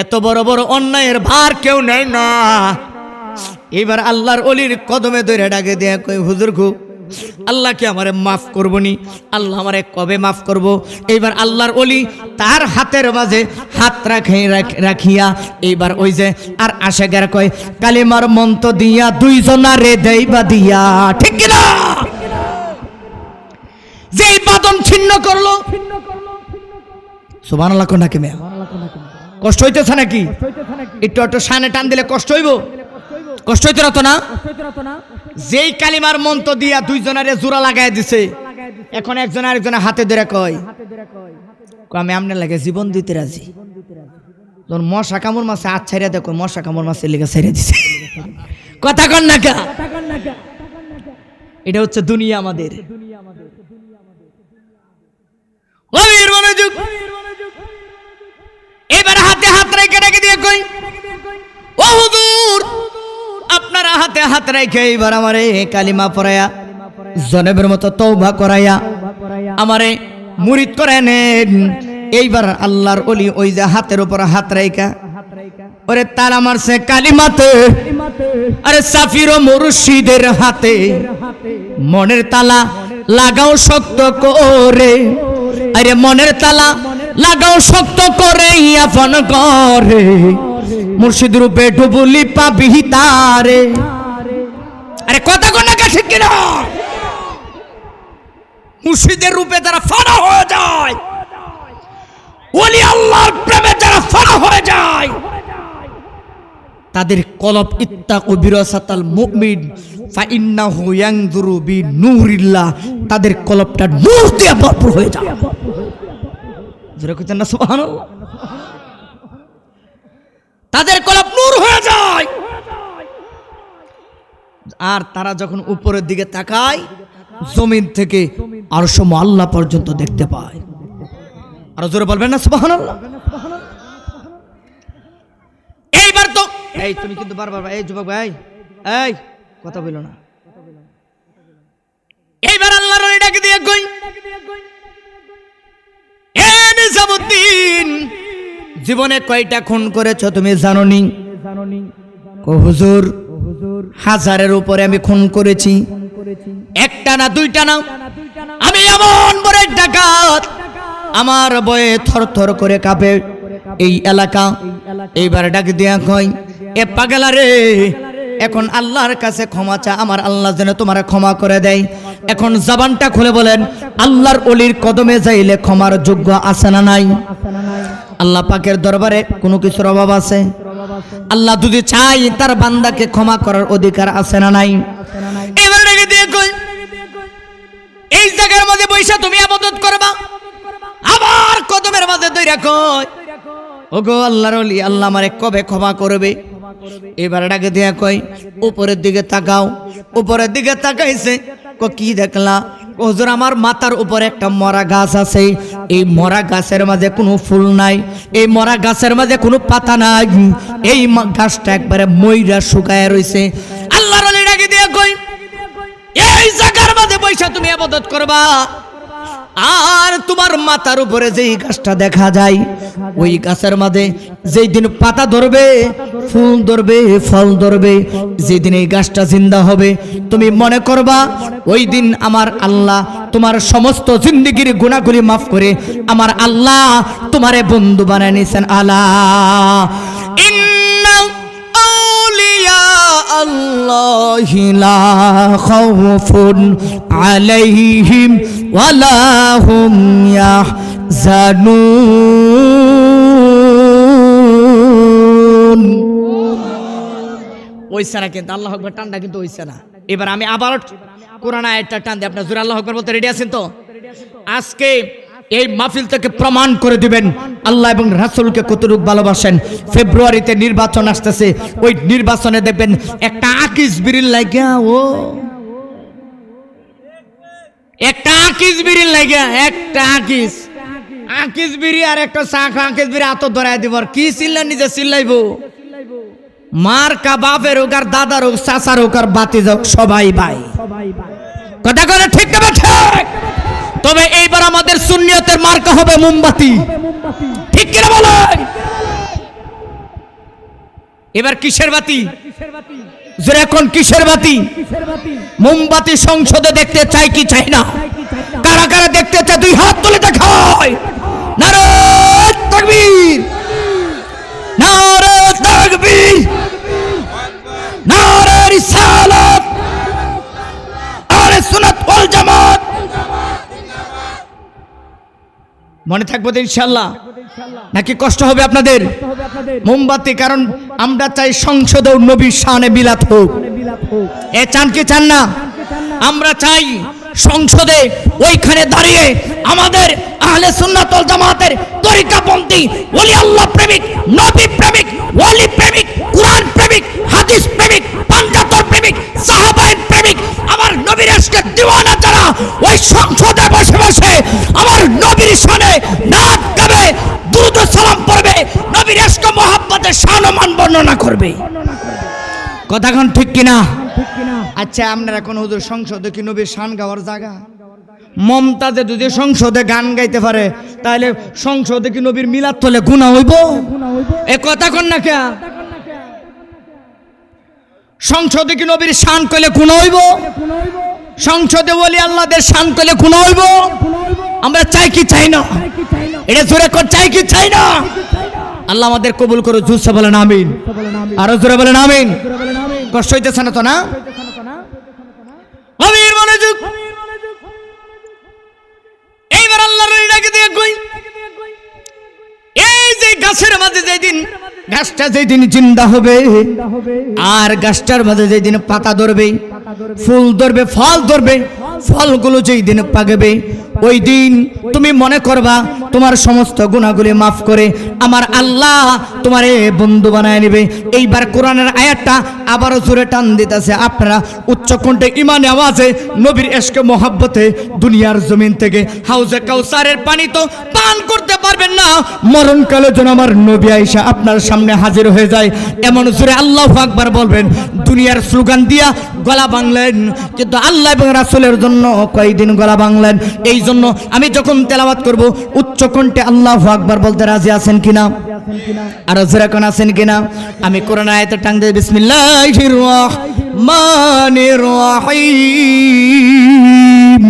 এত বড় বড় অন্যায়ের ভার কেউ নেয় না। এবার আল্লাহর ওলির কদমে ধরে ডাকে দেয়া কই, হুজুর গো, আল্লাহ কি আমারে মাফ করবনি? আল্লাহ আমারে কবে মাফ করব? এইবার আল্লাহর ওলি তার হাতের মাঝে হাত রাখিয়া এইবার ওই যে আর আশেকের কয়, কালিমার মন্ত্র দিয়া দুইজনারে দেইবা দিয়া, ঠিক কিনা? যেই বাদন ছিন্ন করলো, সুবহানাল্লাহ কোন নাকি মেয়া, কষ্ট হইতেছে নাকি? একটু একটু শানে টান দিলে কষ্ট হইব? কষ্ট হইতে না তো না? যেই কালিমার মন্ত্র দিয়া দুইজনারে জোড়া লাগাই দিছে, এখন একজন আরেকজনের হাতে ধরে কয়, আমি আমনে লাগে জীবন দিতে রাজি। যখন মশা কামড় মাছে হাত ছাইরা দেখো, মশা কামড় মাছের লেগে ছাইরা দিছে। কথা কন না কা? এটা হচ্ছে দুনিয়া আমাদের। গভীর মনোযোগ। এবার হাতে হাত রেখে রেখে দিয়ে কই, ও হুজুর আপনারা হাতে হাত রেখে এবার আমারে কালিমা পড়ায়া জনেবের মতো তওবা করাইয়া আমারে মুরিদ করে নেন। এইবার আল্লাহর ওলি ওই যে হাতের উপর হাত রেখা ওরে তালা মারছে কালিমাতে, আরে সাফির ও মুর্শিদের হাতে মনের তালা লাগাও শক্ত করে, আরে মনের তালা লাগাও শক্ত করে, আপন করে মুর্শিদ রূপে ডুবুলি পাবি তারে। আরে কথা কোন না ঠিক কিনা? মুর্শিদের রূপে যারা ফানা হয়ে যায়, ওলি আল্লাহর প্রেমে যারা ফানা হয়ে যায়, তাদের কলব ইত্তাকু বিরাসাতাল মুমিন ফাইন্নাহু ইয়ানজুরু বিনূরিল্লাহ, তাদের কলবটা নূর দিয়ে ভরপুর হয়ে যায়। জোরে কইতেন না সুবহানাল্লাহ? তাদের কলব নূর হয়ে যায়। আর তারা যখন উপরের দিকে তাকায়, জমিন থেকে আরশ আল্লাহ পর্যন্ত দেখতে পায়। আর জোরে বলবেন না সুবহানাল্লাহ? এইবার তো এই তুমি কিন্তু বারবার এই যুবক ভাই এই কথা বলো না। এইবার আল্লাহর ওলি ডাকে দিয়ে কই, হে নিজামুদ্দিন জীবনে কয়টা খুন করেছো তুমি জানোনি? কো হুজুর হাজারের উপরে আমি খুন করেছি, একটা না দুইটা না, আমি এমন বড় ডাকাত আমার ভয়ে থরথর করে কাঁপে এই এলাকা। এইবার ডাক দিয়া কই, এ পাগলা রে, এখন আল্লাহর কাছে ক্ষমা চা, আমার আল্লাহ যেন তোমার ক্ষমা করে দেয়। এখন জবানটা খুলে বলেন, আল্লাহর ওলির কদমে যাইলে ক্ষমার যোগ্য আছে না নাই? আল্লাহ পাকের দরবারে কোনো কিছুর অভাব আছে? আল্লাহ যদি চাই তার বান্দাকে ক্ষমা করার অধিকার আছে না নাই? এবার রেখে দিয়ে কই, এই জায়গার মধ্যে বৈশা তুমি ইবাদত করবা, আবার কদমের মধ্যে দইরা কই, ওগো আল্লাহর ওলি, আল্লাহ আমারে কবে ক্ষমা করবে? এবার ডাকে দিয়া কই, উপরের দিকে তাকাও। উপরের দিকে তাকাইছে, কি দেখলা? হুজুর আমার মাথার উপরে একটা মরা গাছ আছে, এই মরা গাছের মাঝে কোনো ফুল নাই, এই মরা গাছের মাঝে কোনো পাতা নাই, এই গাছটা একবারে মইরা শুকায় রইছে। আল্লাহর ওলি ডাকে দিয়া কই, এই জায়গার মাঝে বৈশা তুমি ইবাদত করবা, আর তোমার মাথার উপরে যেই গাছটা দেখা যায়, ওই গাছের মাঝে যেই দিন পাতা ধরবে, ফুল ধরবে, ফল ধরবে, যেদিন এই গাছটা জিন্দা হবে, তুমি মনে করবা ওই দিন আমার আল্লাহ তোমার সমস্ত জিন্দেগির গুনাহগুলি মাফ করে আমার আল্লাহ তোমারে বন্ধু বানায় নিছেন। আলা ইন্না আউলিয়া আল্লাহি লা খাউফুন আলাইহিম ওয়ালা হুম ইয়াহজানুন। হইছে না, কিন্তু আল্লাহ আকবার টানটা কিন্তু হইছে না। এবার আমি আবার কোরআন আয়াতটা টান দিই, আপনার জোরে আল্লাহ আকবার বলতে রেডি আছেন তো? আজকে এই মাহফিল থেকে প্রমাণ করে দিবেন আল্লাহ এবং রাসূলকে কতটুকু ভালোবাসেন। ফেব্রুয়ারিতে নির্বাচন আসতেছে, ওই নির্বাচনে দেখবেন একটা আকিস বিড়ির লাগিয়া, ও একটা আকিস বিড়ির লাগিয়া, একটা আকিস বিড়ি আর একটা শাখা আকিস বিড়ি হাত ধরাই দিব, আর কি চিল্লা নিজে চিল্লাইবো। মার কা বাপের হোক আর দাদার হোক চাচার হোক আর বাতিজা হোক, সবাই ভাই। কথা করে ঠিক না ঠিক? তবে এইবার আমাদের সুন্নিয়তের মার্কা হবে মোমবাতি, ঠিক কিনা বলেন? এবার কিসের বাতি? এখন কিসের বাতি? মোমবাতি সংসদে দেখতে চাই কি চাই না? কারা কারা দেখতে চায় দুই হাত তুলে দেখায়। নারে তাকবীর, নারে তাকবীর, নারে রিসালাত, আহলে সুন্নাত ওয়াল জামাত। মনে থাকবো তো ইনশাআল্লাহ? নাকি কষ্ট হবে আপনাদের? মোমবাতি, কারণ আমরা চাই সংসদে নবীর শানে বিলাত হোক। এ চান কি চান না? আমরা চাই সংসদে ওইখানে দাঁড়িয়ে আমাদের আহলে সুন্নাত ওয়াল জামাতের তরিকাপন্থী, ওলি আল্লাহ প্রেমিক, নবী প্রেমিক, ওলি প্রেমিক, কুরআন প্রেমিক, হাদিস প্রেমিক, পাঞ্জাতর প্রেমিক, সাহাবায়ে প্রেমিক, আমার নবীর আশকে দিওয়ানা যারা ওই সংসদে বসে বসে আমার নবীর শানে নাত গাবে, দুরূদ ও সালাম পড়বে, নবীর আশকে মহব্বতের শান ও মান বর্ণনা করবে। কথা কোন ঠিক কিনা? আচ্ছা, আপনারা কোন হুজুর সংসদে কি নবীর শান গাওয়ার জায়গা? মমতাজে যদি সংসদে গান গাইতে পারে, তাহলে সংসদে কি নবীর মিলাদ হলে গুনাহ হইব? এ কথা কোন না কে? সংসদে কি নবীর শান কইলে গুনাহ হইব? সংসদে ওলি আল্লাহদের শান কইলে গুনাহ হইব? আমরা চাই কি চাই না? এটা জোরে কর, চাই কি চাই না? আল্লাহ আমাদের কবুল করো, জুসে বলেন আমিন, আরো জোরে বলেন আমিন। কষ্ট হইতেছে না তো? না, আমির মনোযোগ। এইবার আল্লাহর ওলিটাকে দিয়ে কই, এই যে গাছের মাঝে যেদিন গাছটা যেদিন জিন্দা হবে, আর গাছটার মাঝে যেদিন পাতা ধরবে, ফুল ধরবে, ফল ধরবে, ফলগুলো যেই দিন পাকবে, ওই দিন তুমি মনে করবা তোমার সমস্ত গুনাহগুলি মাফ করে আমার আল্লাহ তোমারে বন্ধু বানায় নেবে। এইবার কোরআনের আয়াতটা আবারও জোরে টান দিতেছে, আপনারা উচ্চ কণ্ঠে ইমানে আওয়াজে নবীর ইশকে মহব্বতে দুনিয়ার জমিন থেকে হাউজে কাউসারের পানি তো পান করতে পারবেন না, মরণকালে যেন আমার নবী আয়েশা আপনার সামনে হাজির হয়ে যায়, এমন জোরে আল্লাহু আকবার বলবেন। দুনিয়ার স্লোগান দিয়া গলা বাংলেন, কিন্তু আল্লাহ এবং রাসূলের জন্য কয়দিন গলা বাংলেন? এই জন্য আমি যখন তেলাওয়াত করব উচ্চ কণ্ঠে আল্লাহু আকবার বলতে রাজি আছেন কিনা? আর জোরে কোন আছেন কিনা? আমি কোরআন আয়াতে টাং দেই, বিসমিল্লাহির রহমানির রহিম।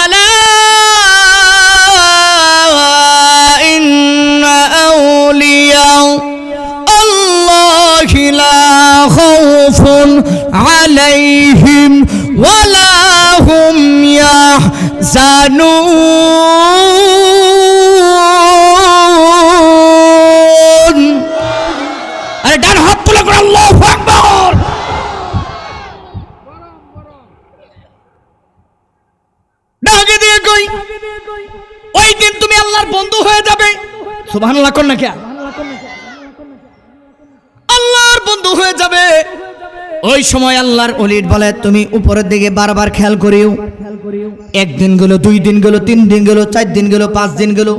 আলা ইন্না আউলিয়া আল্লাহি লা খাউফুন আলাইহিম ওয়ালা হুম ইয়াহজানুন। আরে ডান হাত তুলে করে আল্লাহু আকবার। ডাকে দিয়ে কই, ওই দিন তুমি আল্লাহর বন্ধু হয়ে যাবে। সুবহানাল্লাহ কোন না কে? আল্লাহর বন্ধু হয়ে যাবে। ওই সময় আল্লাহর ওলিদ বলে তুমি উপরের দিকে বারবার খেয়াল করিও, একদিন গেল, 2 দিন গেল, 3 দিন গেল, 4 দিন গেল, 5 দিন গেল,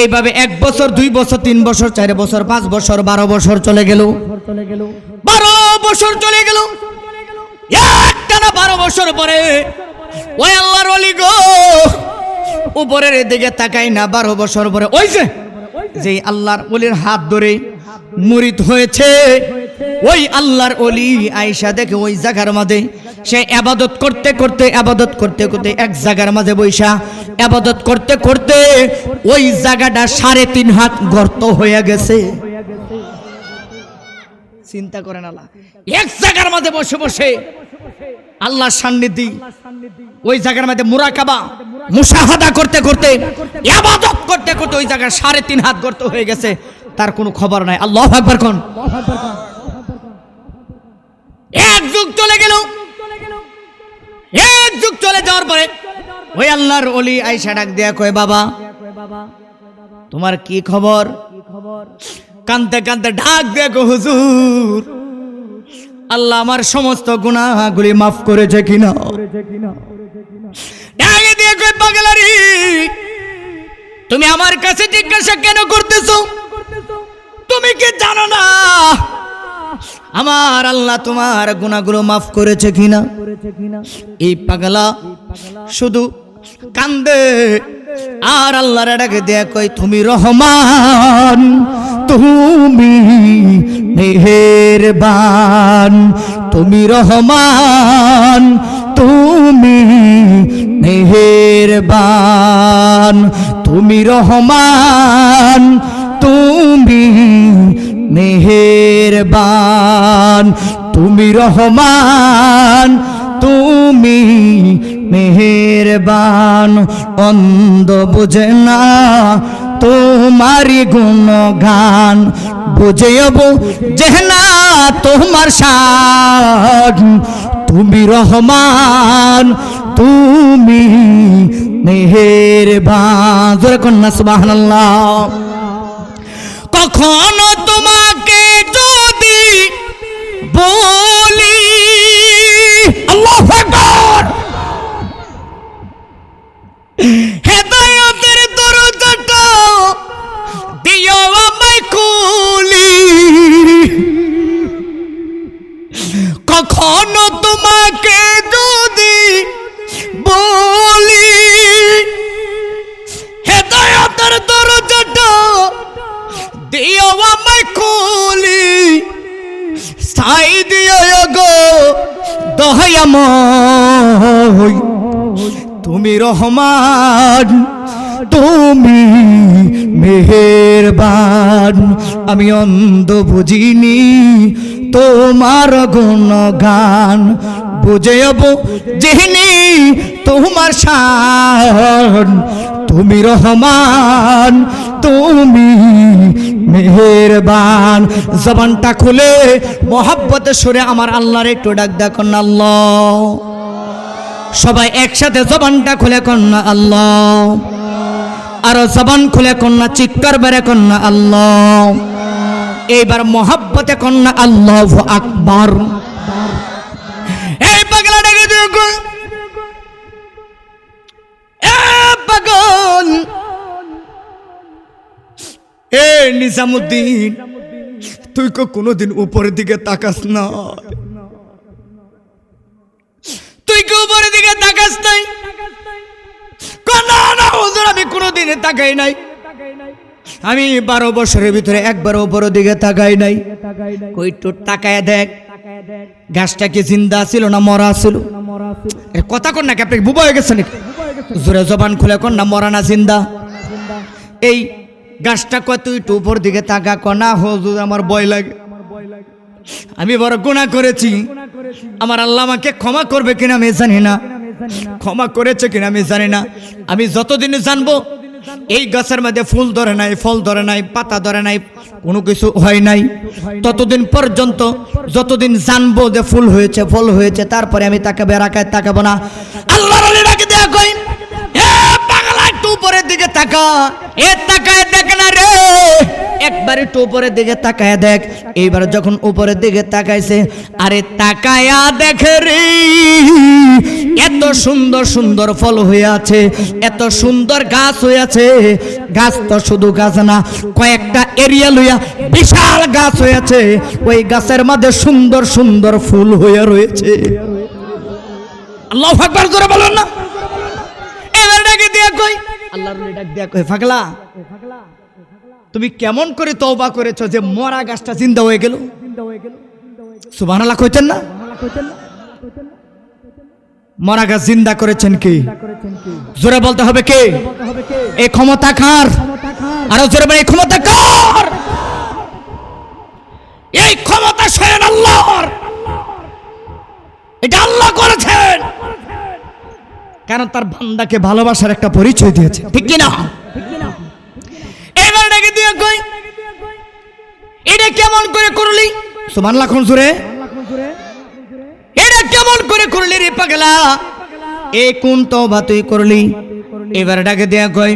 এইভাবে 1 বছর, 2 বছর, 3 বছর, 4 বছর, 5 বছর, 12 বছর চলে গেল। 12 বছর চলে গেল। একটানা 12 বছর পরে ওই আল্লাহর ওলি গো উপরের দিকে তাকাই না, 12 বছর পরে ওই যে আল্লাহর ওলির হাত ধরে মুরিদ হয়েছে, ওই আল্লাহর ওলি আয়েশা দেখে ওই জায়গার মাঝে সে ইবাদত করতে করতে এক জায়গার মাঝে বৈশা ইবাদত করতে করতে ওই জায়গাটা 3.5 হাত গর্ত হয়ে গেছে। চিন্তা করেন, আল্লাহ এক জায়গার মাঝে বসে বসে আল্লাহর সান্নিধ্যে, ওই জায়গার মধ্যে মুরাকাবা মুশাহাদা করতে করতে ইবাদত করতে করতে ওই জায়গায় 3.5 হাত গর্ত হয়ে গেছে। তার কোনো খবর নাই। আল্লাহু আকবার কোন। এক যুগ চলে গেল, এক যুগ চলে যাওয়ার পরে ওই আল্লাহর ওলি আয়েশা ডাক দেয়া কয়, বাবা তোমার কি খবর? কানতে কানতে ডাক দেয়া কয়, হুজুর আল্লাহ আমার সমস্ত গুনাহগুলি মাফ করেছে কিনা। ডাকে দিয়ে কয়, পাগলারি তুমি আমার কাছে জিজ্ঞাসা কেন করতেছো? তুমি কি জানো না আমার আল্লাহ তোমার গুনাহগুলো মাফ করেছে কিনা? এই পাগলা শুধু কান্দে আর আল্লাহর ডাকে দেয়া কয়, তুমি রহমান, তুমি মেহেরবান, তুমি রহমান, তুমি মেহেরবান, তুমি রহমান, তুমি মেহেরবান, তুমি রহমান, তুমি মেহেরবান। অন্ধ বুঝে না তোমারি গুণগান, বুঝেব যেহনা তোমার শান, তুমি রহমান, তুমি মেহেরবান। জোরে কন্যা সুবহানাল্লাহ। কখনো তোমাকে যদি বলি, আল্লাহু আকবার, হেদায়েতের দরজাটা দিও আমায় খুলি, কখনো তোমাকে যদি বলি হেদায়েতের দরজাটা দিও আমায় খুলি, সাই দিও গো দয়াময়, তুমি রহমান, তুমি মেহেরবান। আমি অন্ধ বুঝিনি তোমার গুণগান, বুঝেব যিনি তোমার শান, তুমি রহমান, তুমি মেহেরবান। জবানটা খুলে মোহাব্বতে সুরে আমার আল্লাহর একটু ডাক দেখুন আল্লাহ। সবাই একসাথে জবানটা খুলে কন্যা আল্লাহ, আর জবান খুলে কন্যা চিৎকার বেড়ে কন্যা আল্লাহ। এইবার মোহাব্বতে কন্যা আল্লাহু আকবার। এই পাগলা ডেকে দেখো, এ পাগল, এ নিজামুদ্দিন, তুই কোনোদিন উপরের দিকে তাকাস না? তুই কি উপরের দিকে তাকাস নাই? না না হুজুর, আমি কোনোদিন তাকাই নাই। আমি 12 বছরের ভিতরে একবার উপরের দিকে তাকাই নাই। কই একটু তাকায় দেখ, গাছটা কি জিন্দা ছিল না মরা ছিল? কথা কন নাকি, আপনি বুবা হয়ে গেছেন? জোরে জবান খুলে কন না, মরা না জিন্দা? এই গাছটা কত একটু উপর দিকে তাকা। কনা হুজুর আমার ভয় লাগে, আমি বড় গুনাহ করেছি, আমার আল্লাহ আমাকে ক্ষমা করবে কিনা আমি জানি না, ক্ষমা করেছে কিনা আমি জানি না। আমি যতদিন জানবো এই গাছের মধ্যে ফুল ধরে নাই, ফল ধরে নাই, পাতা ধরে নাই, কোনো কিছু হয় নাই, ততদিন পর্যন্ত যতদিন জানবো যে ফুল হয়েছে ফল হয়েছে, তারপরে আমি তাকে বেরাকায় তাকাবো না। আল্লাহর ওলি ডাকে দেয়া কই, এ পাগলা একটু উপরের দিকে তাকা। এ তাকায় দেখ না রে, একবার একটু উপরের দিকে তাকায় দেখ। এইবার যখন উপরের দিকে তাকাইছে, আরে তাকায়া দেখে রে, এত সুন্দর সুন্দর ফল হয়ে আছে, এত সুন্দর গাছ হয়ে আছে। গাছ তো শুধু গাছ না, কয়েকটা এরিয়া লইয়া বিশাল গাছ হয়ে আছে। ওই গাছের মধ্যে সুন্দর সুন্দর ফুল হয়ে রয়েছে। আল্লাহু আকবার জোরে বলুন না। এবার ডাকে দিয়া কই, আল্লাহর ওলি ডাক দিয়া কই, পাগলা তুমি কেমন করে তওবা করেছো যে মরা গাছটা জিন্দা হয়ে গেল? সুবহানাল্লাহ কইতেন না? মরা গাছ জিন্দা করেছেন কে? জোরে বলতে হবে কে? এই ক্ষমতা কার? আরো জোরে বলে, এই ক্ষমতা কার? এই ক্ষমতা স্বয়ং আল্লাহর। এটা আল্লাহ করেছেন, কারণ তার বান্দাকে ভালোবাসার একটা পরিচয় দিয়েছে, ঠিক কি না? এবার ডেকে দিয়ে কই, কেমন করে করলি? সুবহানাল্লাহ কোন জোরে? এটা কেমন করে করলি রে পাগলা? এই কোন তওবা তুই করলি? এবার ডাকে দেয়া কয়,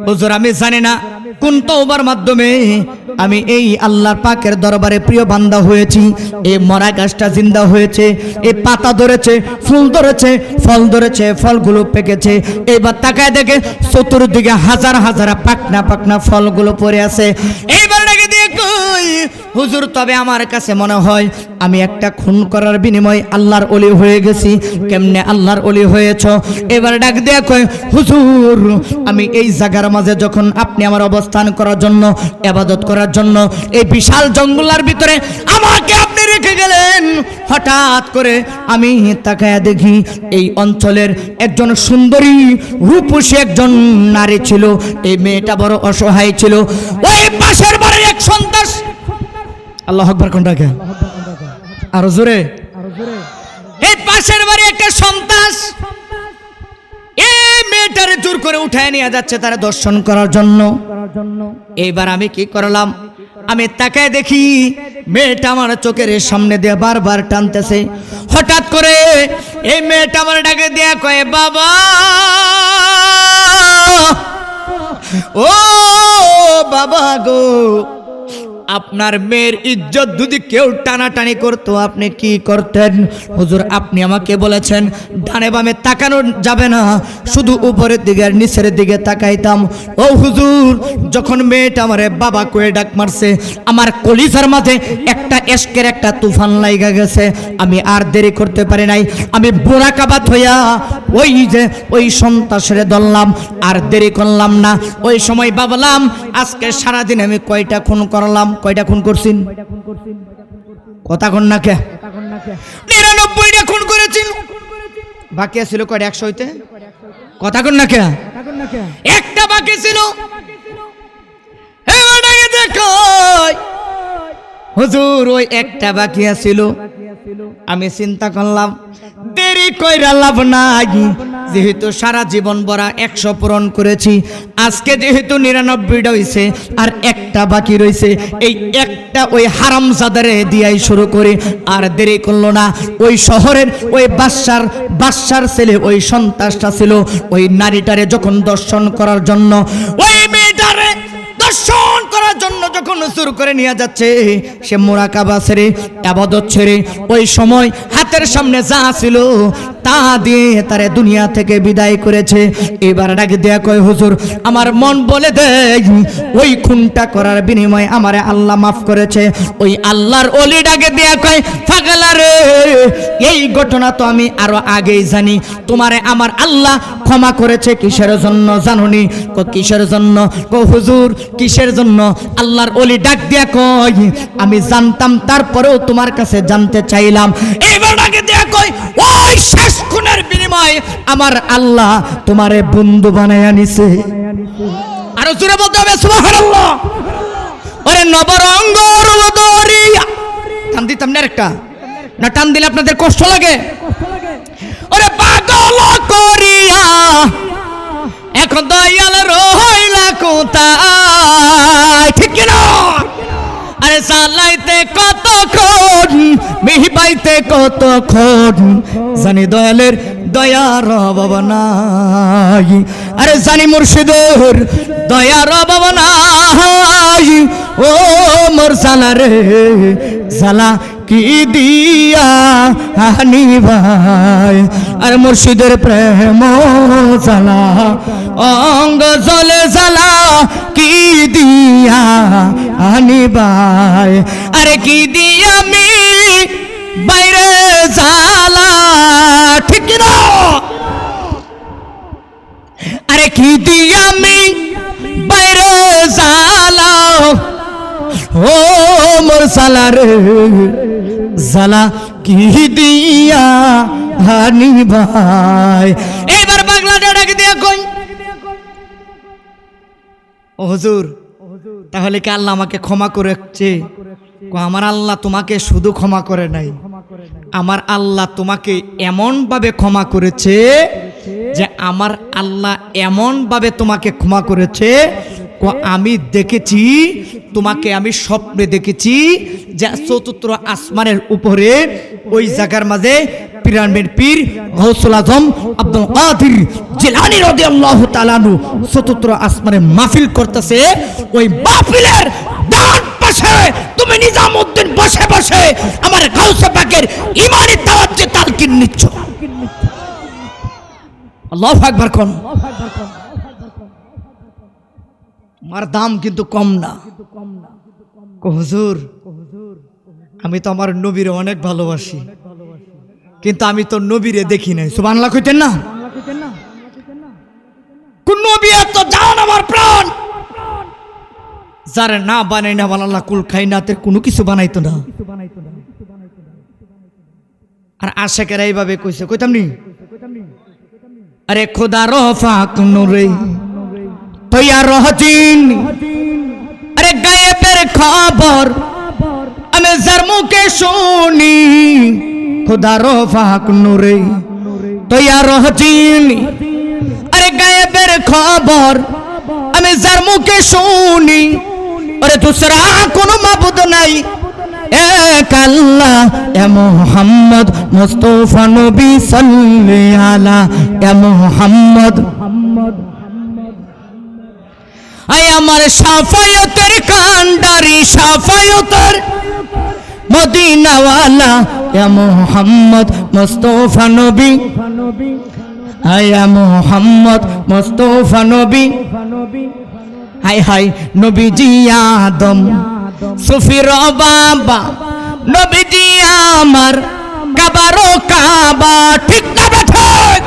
হুজুর আমি জানি না কোন তওবার মাধ্যমে আমি এই আল্লাহর পাকের দরবারে প্রিয় বান্দা হয়েছি। এই মরা গাছটা জিন্দা হয়েছে, এই পাতা ধরেছে, ফুল ধরেছে, ফল ধরেছে, ফলগুলো পেকেছে। এইবার তাকায় দেখে চতুর্দিকে হাজার হাজার পাকনা পাকনা ফলগুলো পড়ে আছে। এইবার ডাকে দিয়ে কই, হুজুর তবে আমার কাছে মনে হয় আমি একটা খুন করার বিনিময়ে আল্লাহর ওলি হয়ে গেছি। কেমনে আল্লাহর ওলি হয়েছ? এবার ডাক দেয়া কয়, হুজুর আমি এই জায়গার মাঝে যখন আপনি আমার অবস্থান করার জন্য, ইবাদত করার জন্য এই বিশাল জঙ্গলের ভিতরে আমাকে আপনি রেখে গেলেন, হঠাৎ করে আমি তাকায়া দেখি এই অঞ্চলের একজন সুন্দরী রূপসী একজন নারী ছিল। এই মেয়েটা বড় অসহায় ছিল। ওই পাশের বাড়ির এক সন্তান, আল্লাহু আকবার কোনটাকে আরো জোরে, এই পাশের বাড়ি একটা সন্তান এই মেয়েটারে জোর করে উঠায় নিয়ে যাচ্ছে তারা দর্শন করার জন্য। এইবার আমি কি করলাম, আমি তাকায় দেখি মেয়েটা আমার চোখের সামনে দিয়ে বারবার টানতেছে। হঠাৎ করে এই মেয়েটা আমার ডাকে দেয়া কয়, বাবা ও বাবা গো, আপনার মেয়ের ইজ্জত যদি কেউ টানাটানি করতো আপনি কি করতেন? হুজুর আপনি আমাকে বলেছেন ডানে বামে তাকানো যাবে না, শুধু উপরের দিকে আর নিচের দিকে তাকাইতাম। ও হুজুর যখন মেয়েটা আমারে বাবা কয়ে ডাক মারছে, আমার কলিজার মাঝে একটা এশকের একটা তুফান লাইগা গেছে। আমি আর দেরি করতে পারি নাই, আমি বোরাকাবাত হইয়া ওই যে ওই সন্তাসরে ধরলাম, আর দেরি করলাম না। ওই সময় ভাবলাম আজকে সারাদিন আমি কয়টা খুন করলাম, কয়টা খুন করছেন? কথা কন না কে? 99টা খুন করেছেন, বাকি ছিল কয়টা? 100 হইতে। কথা কন না কে? একটা বাকি ছিল। দেখো হুজুর ওই একটা বাকি ছিল। আমি চিন্তা করলাম দেরি কইরা লাভ নাই, যেহেতু সারা জীবন ভরা 100 পূরণ করেছি, আজকে যেহেতু 99টা হইছে আর একটা বাকি রইছে, এই একটা ওই হারামজাদারে দিয়াই শুরু করে। আর দেরি করলো না, ওই শহরের ওই বাদশার ছেলে ওই সন্তাসটা ছিল, ওই নারীটারে যখন দর্শন করার জন্য, ওই মেয়েটারে দর্শন করার জন্য যখন শুরু করে নিয়ে যাচ্ছে, সে মুরাকাবা ছেড়ে ইবাদত ছেড়ে ওই সময় হাতের সামনে যা ছিল তা দিয়ে তারে দুনিয়া থেকে বিদায় করেছে। এবার ডাকে দেয়া কয়, হুজুর আমার মন বলে দেয় ওই খুনটা করার বিনিময়ে আমারে আল্লাহ মাফ করেছে। ওই আল্লাহর ওলি ডাকে দেয়া কয়, পাগলা রে এই ঘটনা তো আমি আরো আগেই জানি, তোমারে আমার আল্লাহ ক্ষমা করেছে কিসের জন্য জানুনি? কিসের জন্য? হুজুর কিসের জন্য? আল্লাহর ওলি ডাক দিয়া কয়, আমি জানতাম তারপরেও তোমার কাছে জানতে চাইলাম। এবার ডাকে দিয়া কয়, ওই শেষ খুনের বিনিময়ে আমার আল্লাহ তোমারে বন্ধু বানায়া নিছে। আরো জোরে বলতে হবে সুবহানাল্লাহ। ওরে নবরঙ্গর দরিয়া, টান দিতাম না একটা, না টান দিলে আপনাদের কষ্ট লাগে? ওরে পাগল করিয়া এখন দয়াল রইলা কোথায়? ঠিক কিনা? আরে চালাইতে কতক্ষণ, মিহি পাইতে কতক্ষণ, জানি দয়ালের দয়ার অভাব নাই। আরে জানি মুর্শিদের দয়ার অভাব নাই। ও মোর জালা রে জালা কি দিয়া হানি ভাই, আর মুর্শিদের প্রেম জালা অঙ্গ জলে জালা কি দিয়া হানি ভাই। আরে কি দিয়া আমি বাইরে জালা, ঠিক না? আরে কি দিয়া আমি বাইরে জালা, ও মোর জালা রে জালা কি দিয়া হানি ভাই। এবার বাংলাটা ডাক দিয়া কই, ও হুজুর তাহলে কি আল্লাহ আমাকে ক্ষমা করেছে? আমার আল্লাহ তোমাকে শুধু ক্ষমা করে নাই, আমার আল্লাহ তোমাকে এমন ভাবে ক্ষমা করেছে যে আমার আল্লাহ এমন ভাবে তোমাকে ক্ষমা করেছে আমি দেখেছি তোমাকে, আমি স্বপ্নে দেখেছি যে চতুর্থ আসমানের উপরে ওই জায়গার মাঝে পিরামিড পীর গৌসুল আজম আব্দুল কাদের জিলানী রাদিয়াল্লাহু তাআলা আনহু চতুর্থ আসমানে মাহফিল করতেছে। ওই মাহফিলের ডান পাশে তুমি নিজামউদ্দিন বসে বসে আমার গাউসে পাকের ঈমানি তাওয়াজ্জুহ তালকিন নিচ্ছ। আল্লাহু আকবার কোন। আমার দাম কিন্তু কম না। হুজুর আমি তো আমার নবীরে অনেক ভালোবাসি, কিন্তু আমি তো নবীরে দেখি নাই। সুবহানাল্লাহ কইতেন না? কোন নবী এত জান আমার প্রাণ, যারা না বানাই না আল্লাহ কুল খাইনাতের কোনো কিছু বানাইতো না। আর আশেকেরা এইভাবে কইছে, কইতাম নি, আরে খোদা রফাক নূরে তৈয়া রহজিন, আরে গায়েবের খবর আমি যার মুখে শুনি, খোদা রফাক নূরে তৈয়া রহজিন, আরে গায়েবের খবর আমি যার মুখে শুনি, আরে দুসরা কোনো মাবুদ নাই এক আল্লাহ এ মুহাম্মদ মুস্তাফা নবী সাল্লাল্লাহু আলা এ মুহাম্মদ। আয় আমার শাফায়াতের কান্ডারি শাফায়াতের মদিনাওয়ালা এ মুহাম্মদ মুস্তাফা নবী, আয় মুহাম্মদ মুস্তাফা নবী। হাই হাই নবীজি আদম সুফির বাবা, নবীজি আমার কাবারো কাবা, ঠিক না ঠিক?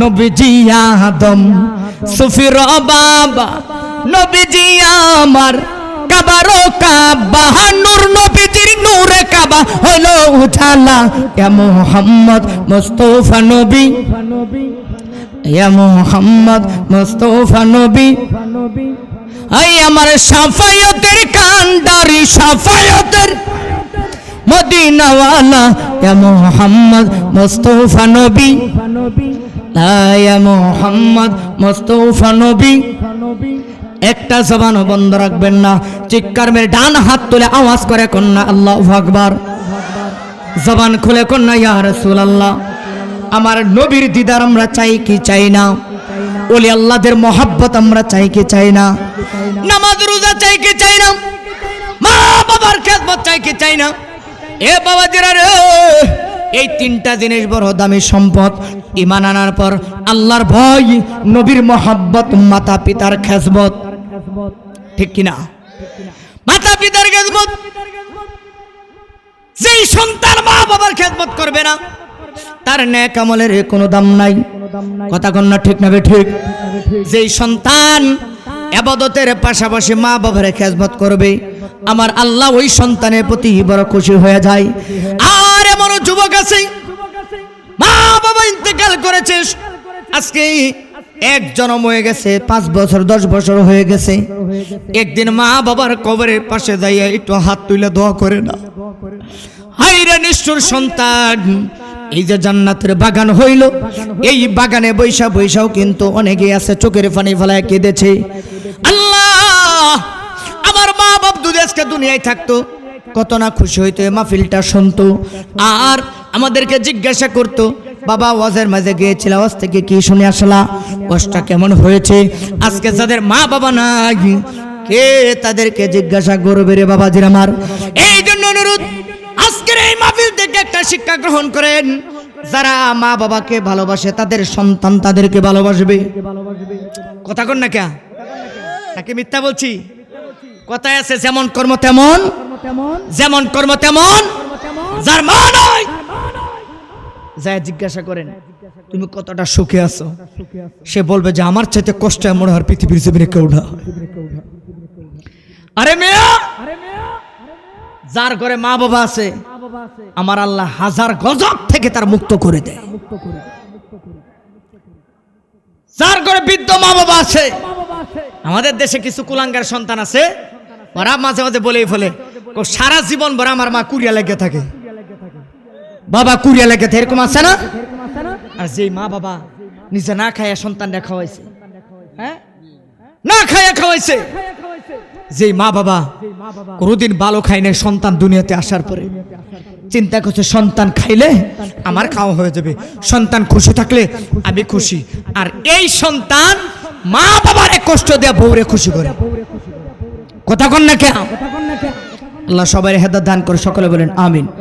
নবীজি আদম সুফির বাবা, নবীজি আমার কাবারো কাবা, নূর নবীজির নূরে কাবা হলো উজালা এ মুহাম্মদ মুস্তাফা নবী, এ মুহাম্মদ মুস্তাফা নবী। আই আমার শাফায়াতের কান্ডারি শাফায়াতের মদিনাওয়ালা এ মুহাম্মদ মুস্তাফা নবী, এ মুহাম্মদ মুস্তাফা নবী। একটা জবানও বন্ধ রাখবেন না, চিৎকার মেরে ডান হাত তুলে আওয়াজ করে কন্যা আল্লাহু আকবার, জবান খুলে কন্যা ইয়া রাসূলুল্লাহ। আমার নবীর দিদার আমরা চাই কি চাই না? ওলি আল্লাহদের মহব্বত আমরা চাই কি চাই না? নামাজ রোজা চাই কি চাই না? মা বাবার খেদমত চাই কি চাই না? এ বাবাজিরা রে, এই তিনটা জিনিস বড় দামি সম্পদ। ঈমান আনার পর আল্লাহর ভয়, নবীর মহব্বত, মাতা পিতার খেদমত, ঠিক কি না? মাতা পিতার খেদমত। যেই সন্তান মা বাবার খেদমত করবে না তার নেক আমলের কোনো দাম নাই। কথা কন না ঠিক না ঠিক? যেই সন্তান ইবাদতের পাশাপাশি মা বাবার খেদমত করবে আমার আল্লাহ ওই সন্তানের প্রতি বড় খুশি হয়ে যায়। আর এমন যুবক আছে মা বাবা ইন্তেকাল করেছে, আজকে এক জন্ম হয়ে গেছে, 5 বছর 10 বছর হয়ে গেছে, একদিন মা বাবার কবরের পাশে যাইয়া একটু হাত তুলে দোয়া করে না। হায়রে নিষ্ঠুর সন্তান, এই যে জান্নাতের বাগান হইল, এই বাগানে বৈশা বৈশাও কিন্তু অনেকে আছে চোখের পানি ফেলায় কেঁদেছে। আল্লাহ, আমার মা বাপ যদি আজকে দুনিয়ায় থাকতো কত না খুশি হইতো, মাহফিলটা শুনতো আর আমাদেরকে জিজ্ঞাসা করতো, বাবা ওয়াজের মাঝে গিয়েছিল, ওয়াজ থেকে কি শুনে আসলা, ওয়াজটা কেমন হয়েছে। আজকে যাদের মা বাবা নাই কে তাদেরকে জিজ্ঞাসা করবে রে বাবাজির আমার। এই জন্য অনুরোধ, আজকের এই মাহফিল থেকে একটা শিক্ষা গ্রহণ করেন। যারা মা বাবাকে ভালোবাসে তাদের সন্তান তাদেরকে ভালোবাসবে। কথা কন না কে? নাকি মিথ্যা বলছি? কথায় আছে যেমন কর্ম তেমন, যেমন কর্ম তেমন। যার মা নাই যায় জিজ্ঞাসা করেন তুমি কতটা সুখে আছো, সে বলবে যে আমার চাইতে কষ্ট মনে হয় পৃথিবীর জমিনে কেউ না। আরে মেয়া, যার ঘরে মা বাবা আছে আমার আল্লাহ হাজার গজব থেকে তার মুক্ত করে দেয়। যার ঘরে বৃদ্ধ মা বাবা আছে, আমাদের দেশে কিছু কুলাঙ্গার সন্তান আছে, ওরা মাঝে মাঝে বলেই ফেলে সারা জীবন ভরা আমার মা কুড়িয়া লেগে থাকে, বাবা কুড়িয়া লেগে থাকে, এরকম আছে না? আর যে মা বাবা নিজে না খায় সন্তান দেখা হয়েছে, হ্যাঁ না খায়া খাওয়াইছে। যেই মা বাবা কোনোদিন ভালো খায় না, সন্তান দুনিয়াতে আসার পরে চিন্তা করছে সন্তান খাইলে আমার খাওয়া হয়ে যাবে, সন্তান খুশি থাকলে আমি খুশি। আর এই সন্তান মা বাবারে কষ্ট দেয়া বউরে খুশি করে। কথা কন না কেন? আল্লাহ সবাই হেদায়েত দান করে, সকলে বলেন আমিন।